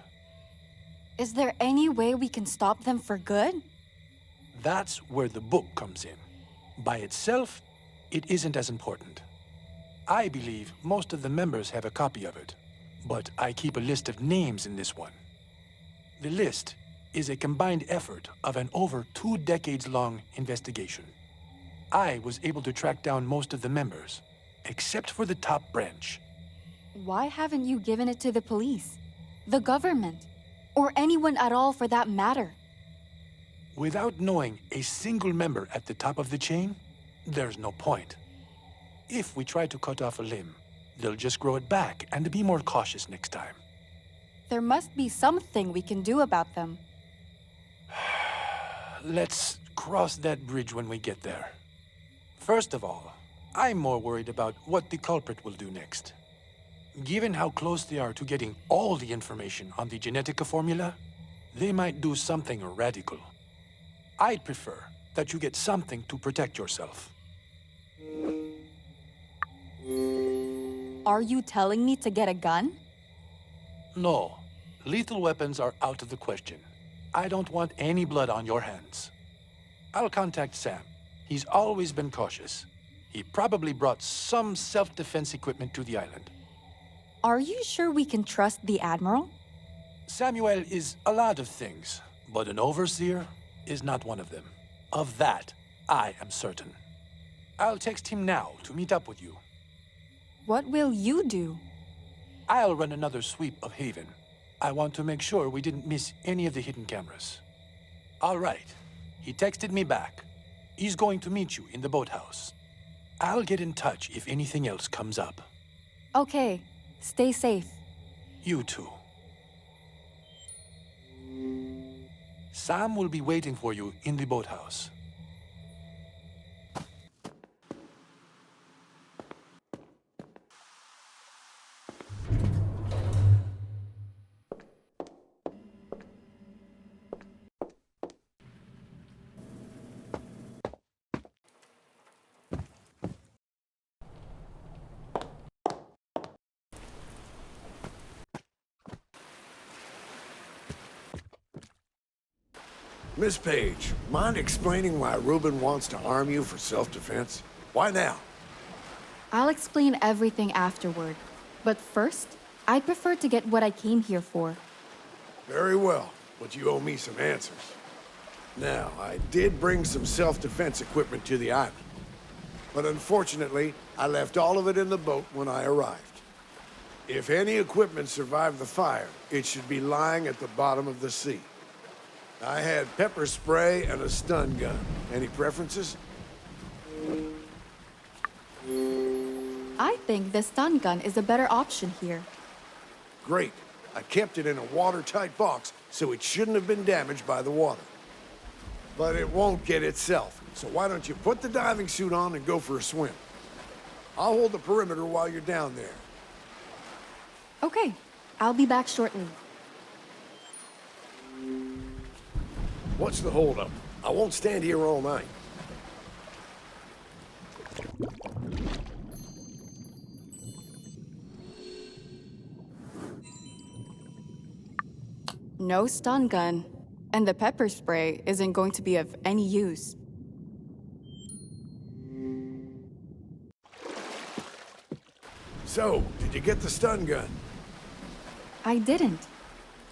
Is there any way we can stop them for good? That's where the book comes in. By itself, it isn't as important. I believe most of the members have a copy of it, but I keep a list of names in this one. The list is a combined effort of an over 2 decades-long investigation. I was able to track down most of the members, except for the top branch. Why haven't you given it to the police, the government, or anyone at all for that matter? Without knowing a single member at the top of the chain, there's no point. If we try to cut off a limb, they'll just grow it back and be more cautious next time. There must be something we can do about them. Let's cross that bridge when we get there. First of all, I'm more worried about what the culprit will do next. Given how close they are to getting all the information on the Genetica formula, they might do something radical. I'd prefer that you get something to protect yourself. Are you telling me to get a gun? No, lethal weapons are out of the question. I don't want any blood on your hands. I'll contact Sam. He's always been cautious. He probably brought some self-defense equipment to the island. Are you sure we can trust the Admiral? Samuel is a lot of things, but an overseer is not one of them. Of that, I am certain. I'll text him now to meet up with you. What will you do? I'll run another sweep of Haven. I want to make sure we didn't miss any of the hidden cameras. All right. He texted me back. He's going to meet you in the boathouse. I'll get in touch if anything else comes up. Okay, stay safe. You too. Sam will be waiting for you in the boathouse. Miss Page, mind explaining why Reuben wants to arm you for self-defense? Why now? I'll explain everything afterward. But first, I prefer to get what I came here for. Very well, but you owe me some answers. Now, I did bring some self-defense equipment to the island. But unfortunately, I left all of it in the boat when I arrived. If any equipment survived the fire, it should be lying at the bottom of the sea. I had pepper spray and a stun gun. Any preferences? I think the stun gun is a better option here. Great. I kept it in a watertight box, so it shouldn't have been damaged by the water. But it won't get itself, so why don't you put the diving suit on and go for a swim? I'll hold the perimeter while you're down there. Okay, I'll be back shortly. What's the holdup? I won't stand here all night. No stun gun, and the pepper spray isn't going to be of any use. So, did you get the stun gun? I didn't,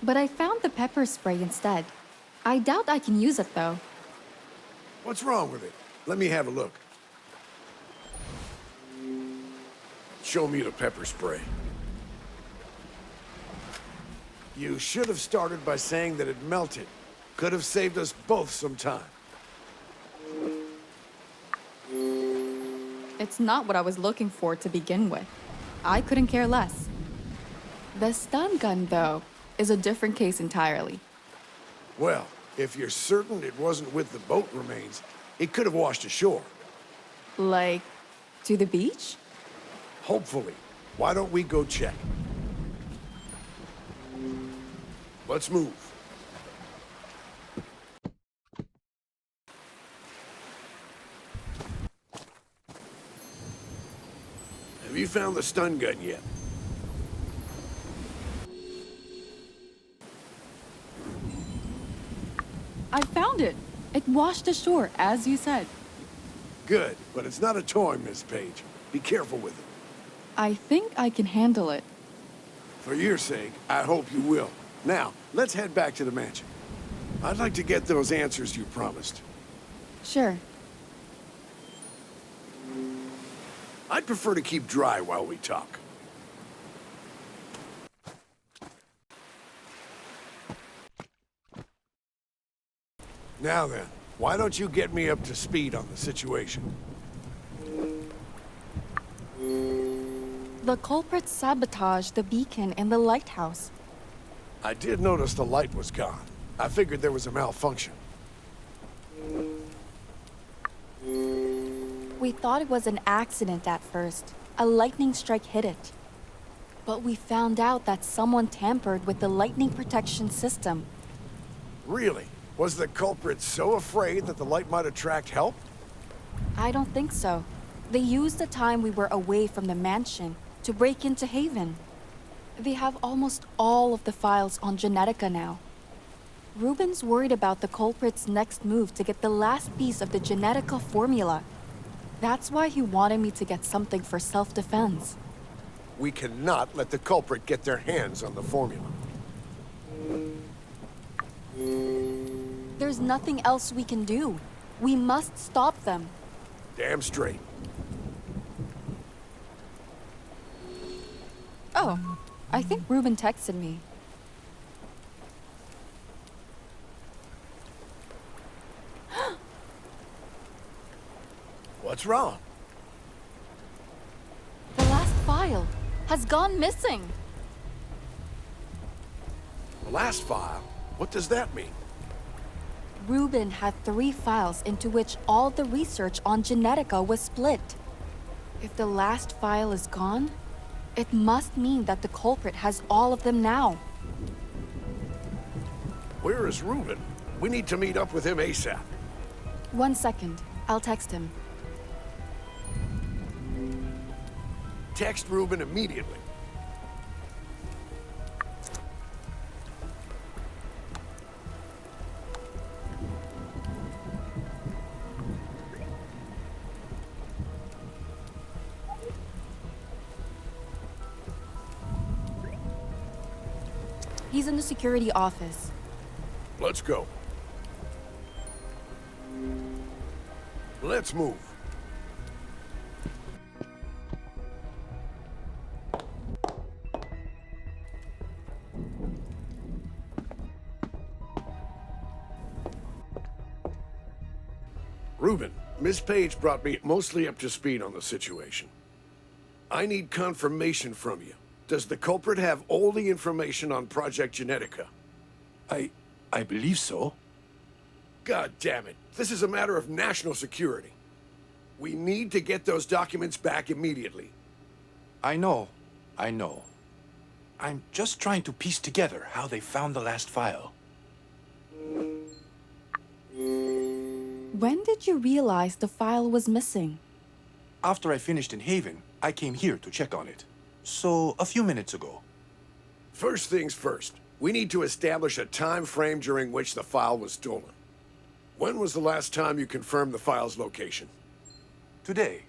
but I found the pepper spray instead. I doubt I can use it, though. What's wrong with it? Let me have a look. Show me the pepper spray. You should have started by saying that it melted. Could have saved us both some time. It's not what I was looking for to begin with. I couldn't care less. The stun gun, though, is a different case entirely. Well, if you're certain it wasn't with the boat remains, it could have washed ashore. Like, to the beach? Hopefully. Why don't we go check? Let's move. Have you found the stun gun yet? I found it. It washed ashore, as you said. Good, but it's not a toy, Miss Page. Be careful with it. I think I can handle it. For your sake, I hope you will. Now, let's head back to the mansion. I'd like to get those answers you promised. Sure. I'd prefer to keep dry while we talk. Now then, why don't you get me up to speed on the situation? The culprits sabotaged the beacon in the lighthouse. I did notice the light was gone. I figured there was a malfunction. We thought it was an accident at first. A lightning strike hit it. But we found out that someone tampered with the lightning protection system. Really? Was the culprit so afraid that the light might attract help? I don't think so. They used the time we were away from the mansion to break into Haven. They have almost all of the files on Genetica now. Ruben's worried about the culprit's next move to get the last piece of the Genetica formula. That's why he wanted me to get something for self-defense. We cannot let the culprit get their hands on the formula. There's nothing else we can do. We must stop them. Damn straight. Oh, I think Ruben texted me. What's wrong? The last file has gone missing. The last file? What does that mean? Ruben had 3 files into which all the research on Genetica was split. If the last file is gone, it must mean that the culprit has all of them now. Where is Ruben? We need to meet up with him ASAP. 1 second, I'll text him. Text Ruben immediately. He's in the security office. Let's go. Let's move. Ruben, Miss Page brought me mostly up to speed on the situation. I need confirmation from you. Does the culprit have all the information on Project Genetica? I believe so. God damn it. This is a matter of national security. We need to get those documents back immediately. I know. I'm just trying to piece together how they found the last file. When did you realize the file was missing? After I finished in Haven, I came here to check on it. So, a few minutes ago. First things first, we need to establish a time frame during which the file was stolen. When was the last time you confirmed the file's location? Today,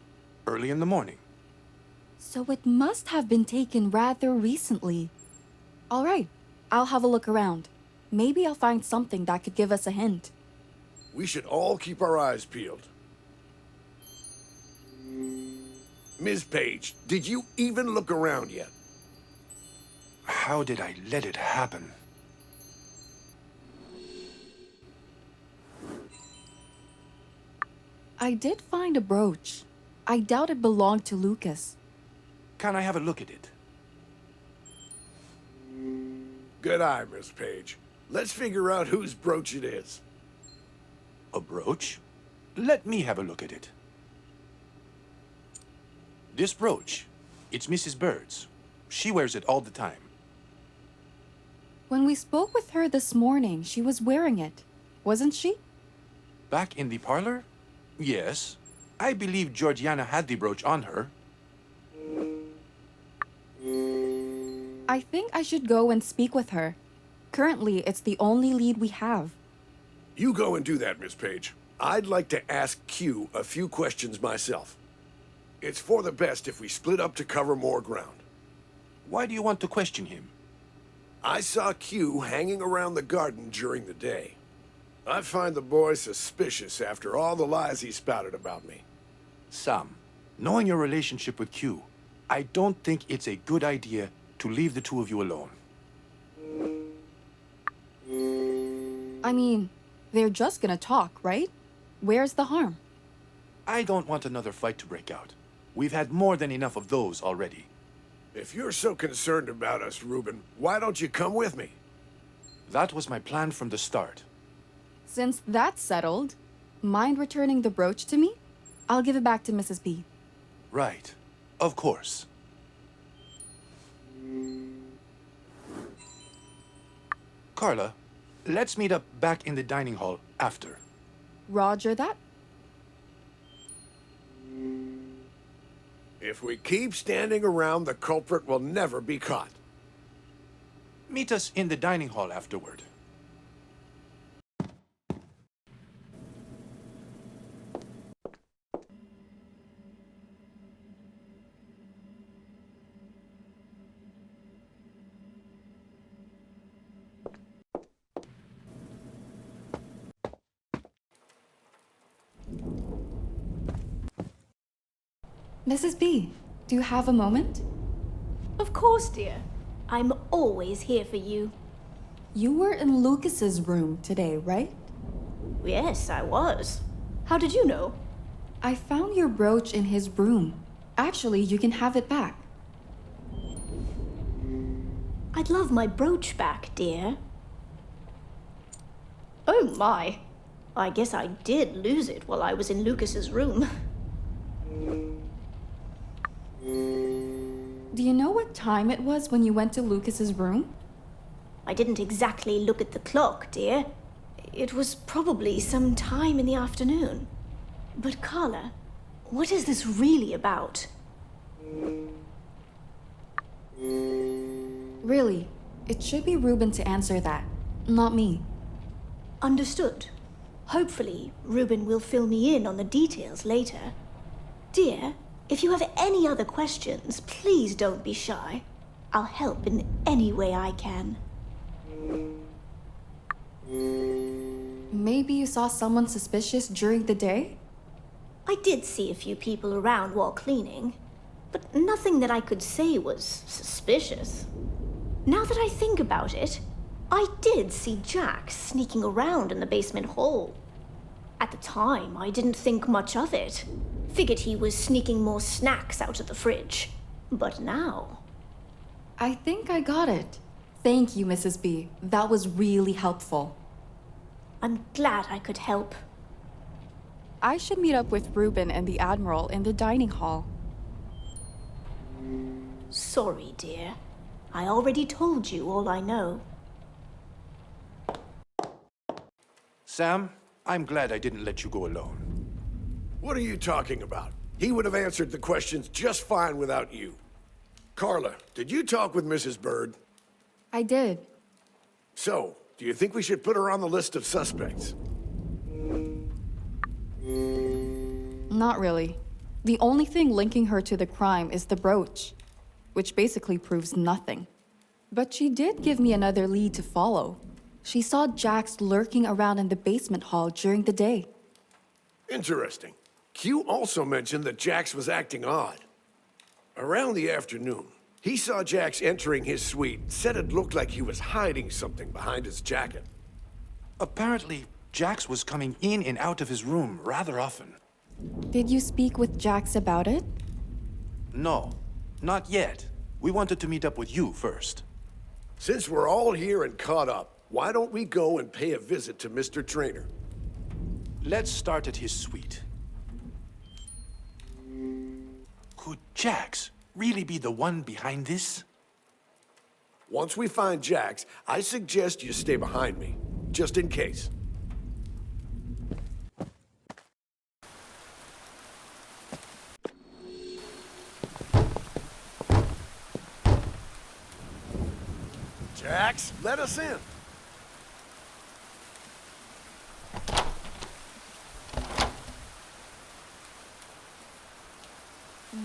early in the morning. So it must have been taken rather recently. All right, I'll have a look around. Maybe I'll find something that could give us a hint. We should all keep our eyes peeled. Ms. Page, did you even look around yet? How did I let it happen? I did find a brooch. I doubt it belonged to Lucas. Can I have a look at it? Good eye, Miss Page. Let's figure out whose brooch it is. A brooch? Let me have a look at it. This brooch, it's Mrs. Bird's. She wears it all the time. When we spoke with her this morning, she was wearing it, wasn't she? Back in the parlor? Yes. I believe Georgiana had the brooch on her. I think I should go and speak with her. Currently, it's the only lead we have. You go and do that, Miss Page. I'd like to ask Q a few questions myself. It's for the best if we split up to cover more ground. Why do you want to question him? I saw Q hanging around the garden during the day. I find the boy suspicious after all the lies he spouted about me. Sam, knowing your relationship with Q, I don't think it's a good idea to leave the two of you alone. I mean, they're just gonna talk, right? Where's the harm? I don't want another fight to break out. We've had more than enough of those already. If you're so concerned about us, Reuben, why don't you come with me? That was my plan from the start. Since that's settled, mind returning the brooch to me? I'll give it back to Mrs. B. Right. Of course. Carla, let's meet up back in the dining hall after. Roger that. If we keep standing around, the culprit will never be caught. Meet us in the dining hall afterward. Mrs. B, do you have a moment? Of course, dear. I'm always here for you. You were in Lucas's room today, right? Yes, I was. How did you know? I found your brooch in his room. Actually, you can have it back. I'd love my brooch back, dear. Oh my. I guess I did lose it while I was in Lucas's room. Do you know what time it was when you went to Lucas's room? I didn't exactly look at the clock, dear. It was probably some time in the afternoon. But Carla, what is this really about? Really, it should be Reuben to answer that, not me. Understood. Hopefully, Reuben will fill me in on the details later. Dear, if you have any other questions, please don't be shy. I'll help in any way I can. Maybe you saw someone suspicious during the day? I did see a few people around while cleaning, but nothing that I could say was suspicious. Now that I think about it, I did see Jack sneaking around in the basement hall. At the time, I didn't think much of it. Figured he was sneaking more snacks out of the fridge. But now... I think I got it. Thank you, Mrs. B. That was really helpful. I'm glad I could help. I should meet up with Reuben and the Admiral in the dining hall. Sorry, dear. I already told you all I know. Sam, I'm glad I didn't let you go alone. What are you talking about? He would have answered the questions just fine without you. Carla, did you talk with Mrs. Bird? I did. So, do you think we should put her on the list of suspects? Not really. The only thing linking her to the crime is the brooch, which basically proves nothing. But she did give me another lead to follow. She saw Jax lurking around in the basement hall during the day. Interesting. Q also mentioned that Jax was acting odd. Around the afternoon, he saw Jax entering his suite, said it looked like he was hiding something behind his jacket. Apparently, Jax was coming in and out of his room rather often. Did you speak with Jax about it? No, not yet. We wanted to meet up with you first. Since we're all here and caught up, why don't we go and pay a visit to Mr. Traynor? Let's start at his suite. Could Jax really be the one behind this? Once we find Jax, I suggest you stay behind me, just in case. Jax, let us in.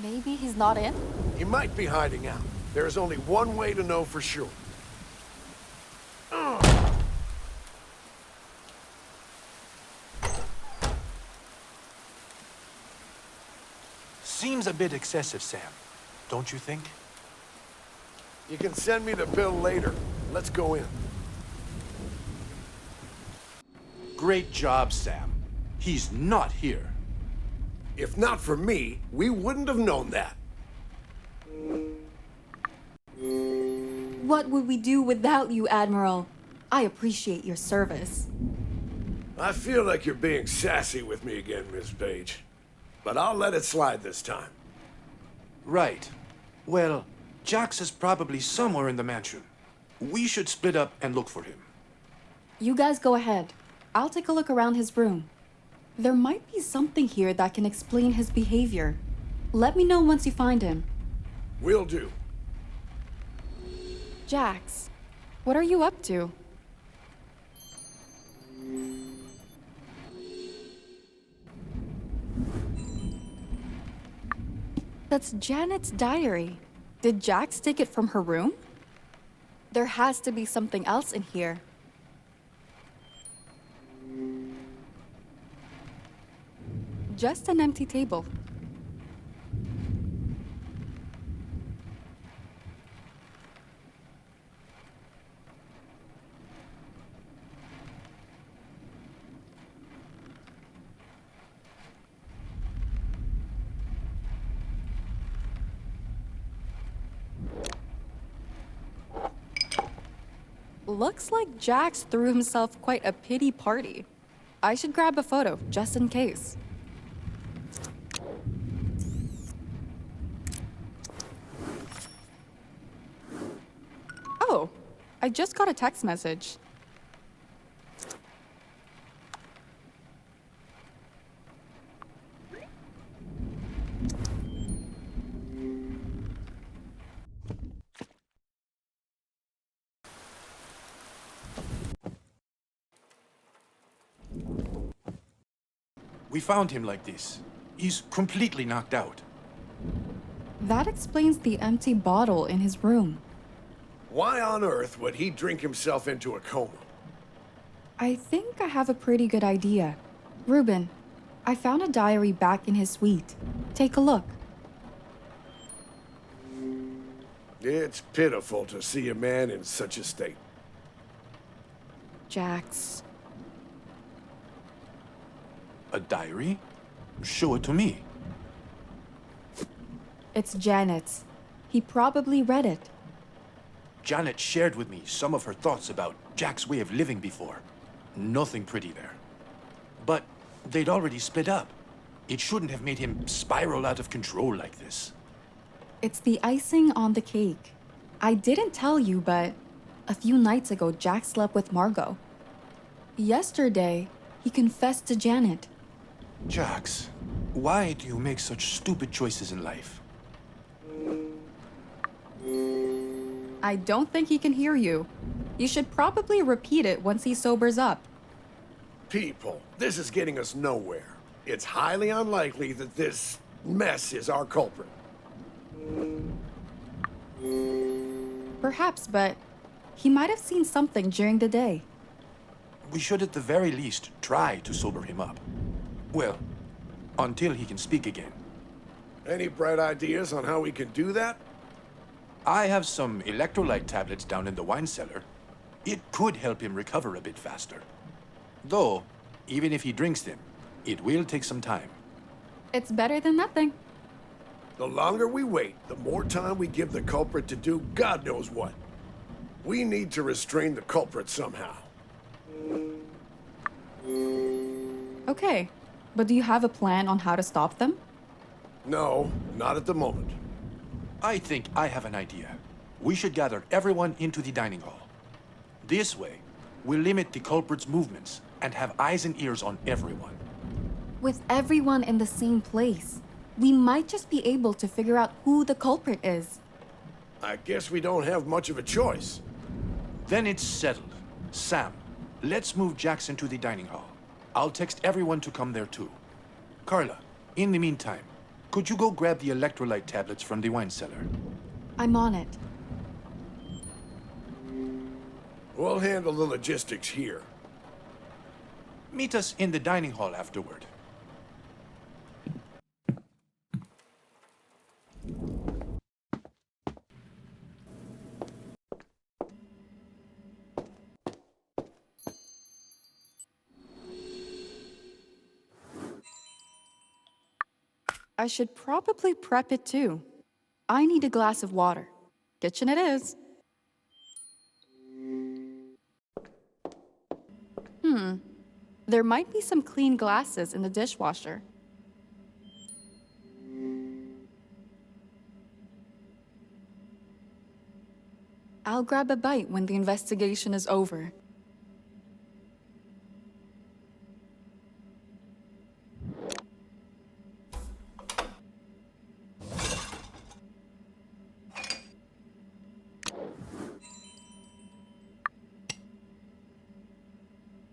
Maybe he's not in? He might be hiding out. There is only one way to know for sure. Seems a bit excessive, Sam. Don't you think? You can send me the bill later. Let's go in. Great job, Sam. He's not here. If not for me, we wouldn't have known that. What would we do without you, Admiral? I appreciate your service. I feel like you're being sassy with me again, Miss Page. But I'll let it slide this time. Right. Well, Jax is probably somewhere in the mansion. We should split up and look for him. You guys go ahead. I'll take a look around his room. There might be something here that can explain his behavior. Let me know once you find him. Will do. Jax, what are you up to? That's Janet's diary. Did Jax take it from her room? There has to be something else in here. Just an empty table. Looks like Jax threw himself quite a pity party. I should grab a photo, just in case. Oh, I just got a text message. We found him like this. He's completely knocked out. That explains the empty bottle in his room. Why on earth would he drink himself into a coma? I think I have a pretty good idea. Ruben, I found a diary back in his suite. Take a look. It's pitiful to see a man in such a state. Jax. A diary? Show it to me. It's Janet's. He probably read it. Janet shared with me some of her thoughts about Jack's way of living before. Nothing pretty there. But they'd already split up. It shouldn't have made him spiral out of control like this. It's the icing on the cake. I didn't tell you, but a few nights ago, Jack slept with Margot. Yesterday, he confessed to Janet. Jax, why do you make such stupid choices in life? I don't think he can hear you. You should probably repeat it once he sobers up. People, this is getting us nowhere. It's highly unlikely that this mess is our culprit. Perhaps, but he might have seen something during the day. We should at the very least try to sober him up. Well, until he can speak again. Any bright ideas on how we can do that? I have some electrolyte tablets down in the wine cellar. It could help him recover a bit faster. Though, even if he drinks them, it will take some time. It's better than nothing. The longer we wait, the more time we give the culprit to do God knows what. We need to restrain the culprit somehow. Okay, but do you have a plan on how to stop them? No, not at the moment. I think I have an idea. We should gather everyone into the dining hall. This way, we'll limit the culprit's movements and have eyes and ears on everyone. With everyone in the same place, we might just be able to figure out who the culprit is. I guess we don't have much of a choice. Then it's settled. Sam, let's move Jackson to the dining hall. I'll text everyone to come there too. Carla, in the meantime, could you go grab the electrolyte tablets from the wine cellar? I'm on it. We'll handle the logistics here. Meet us in the dining hall afterward. I should probably prep it too. I need a glass of water. Kitchen it is. There might be some clean glasses in the dishwasher. I'll grab a bite when the investigation is over.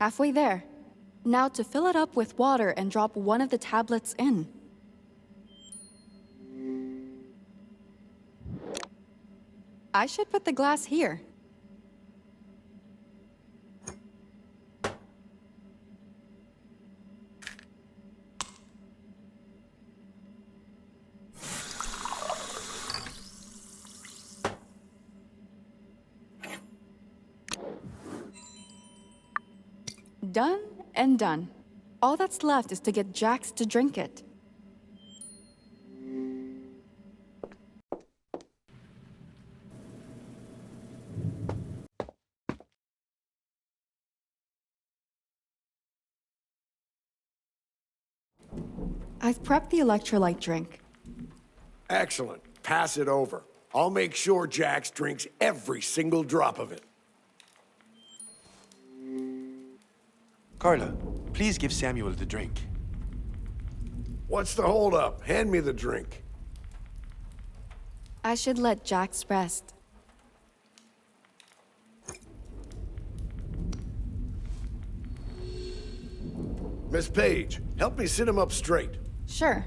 Halfway there. Now to fill it up with water and drop one of the tablets in. I should put the glass here. Done and done. All that's left is to get Jax to drink it. I've prepped the electrolyte drink. Excellent. Pass it over. I'll make sure Jax drinks every single drop of it. Carla, please give Samuel the drink. What's the holdup? Hand me the drink. I should let Jax rest. Miss Page, help me sit him up straight. Sure.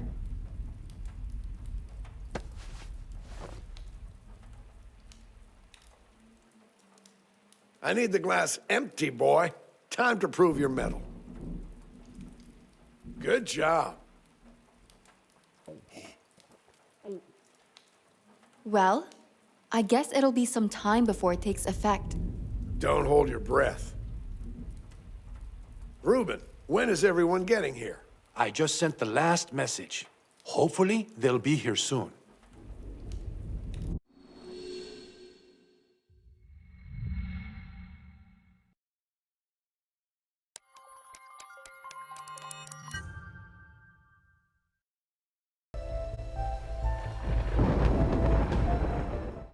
I need the glass empty, boy. Time to prove your mettle. Good job. Well, I guess it'll be some time before it takes effect. Don't hold your breath. Reuben, when is everyone getting here? I just sent the last message. Hopefully, they'll be here soon.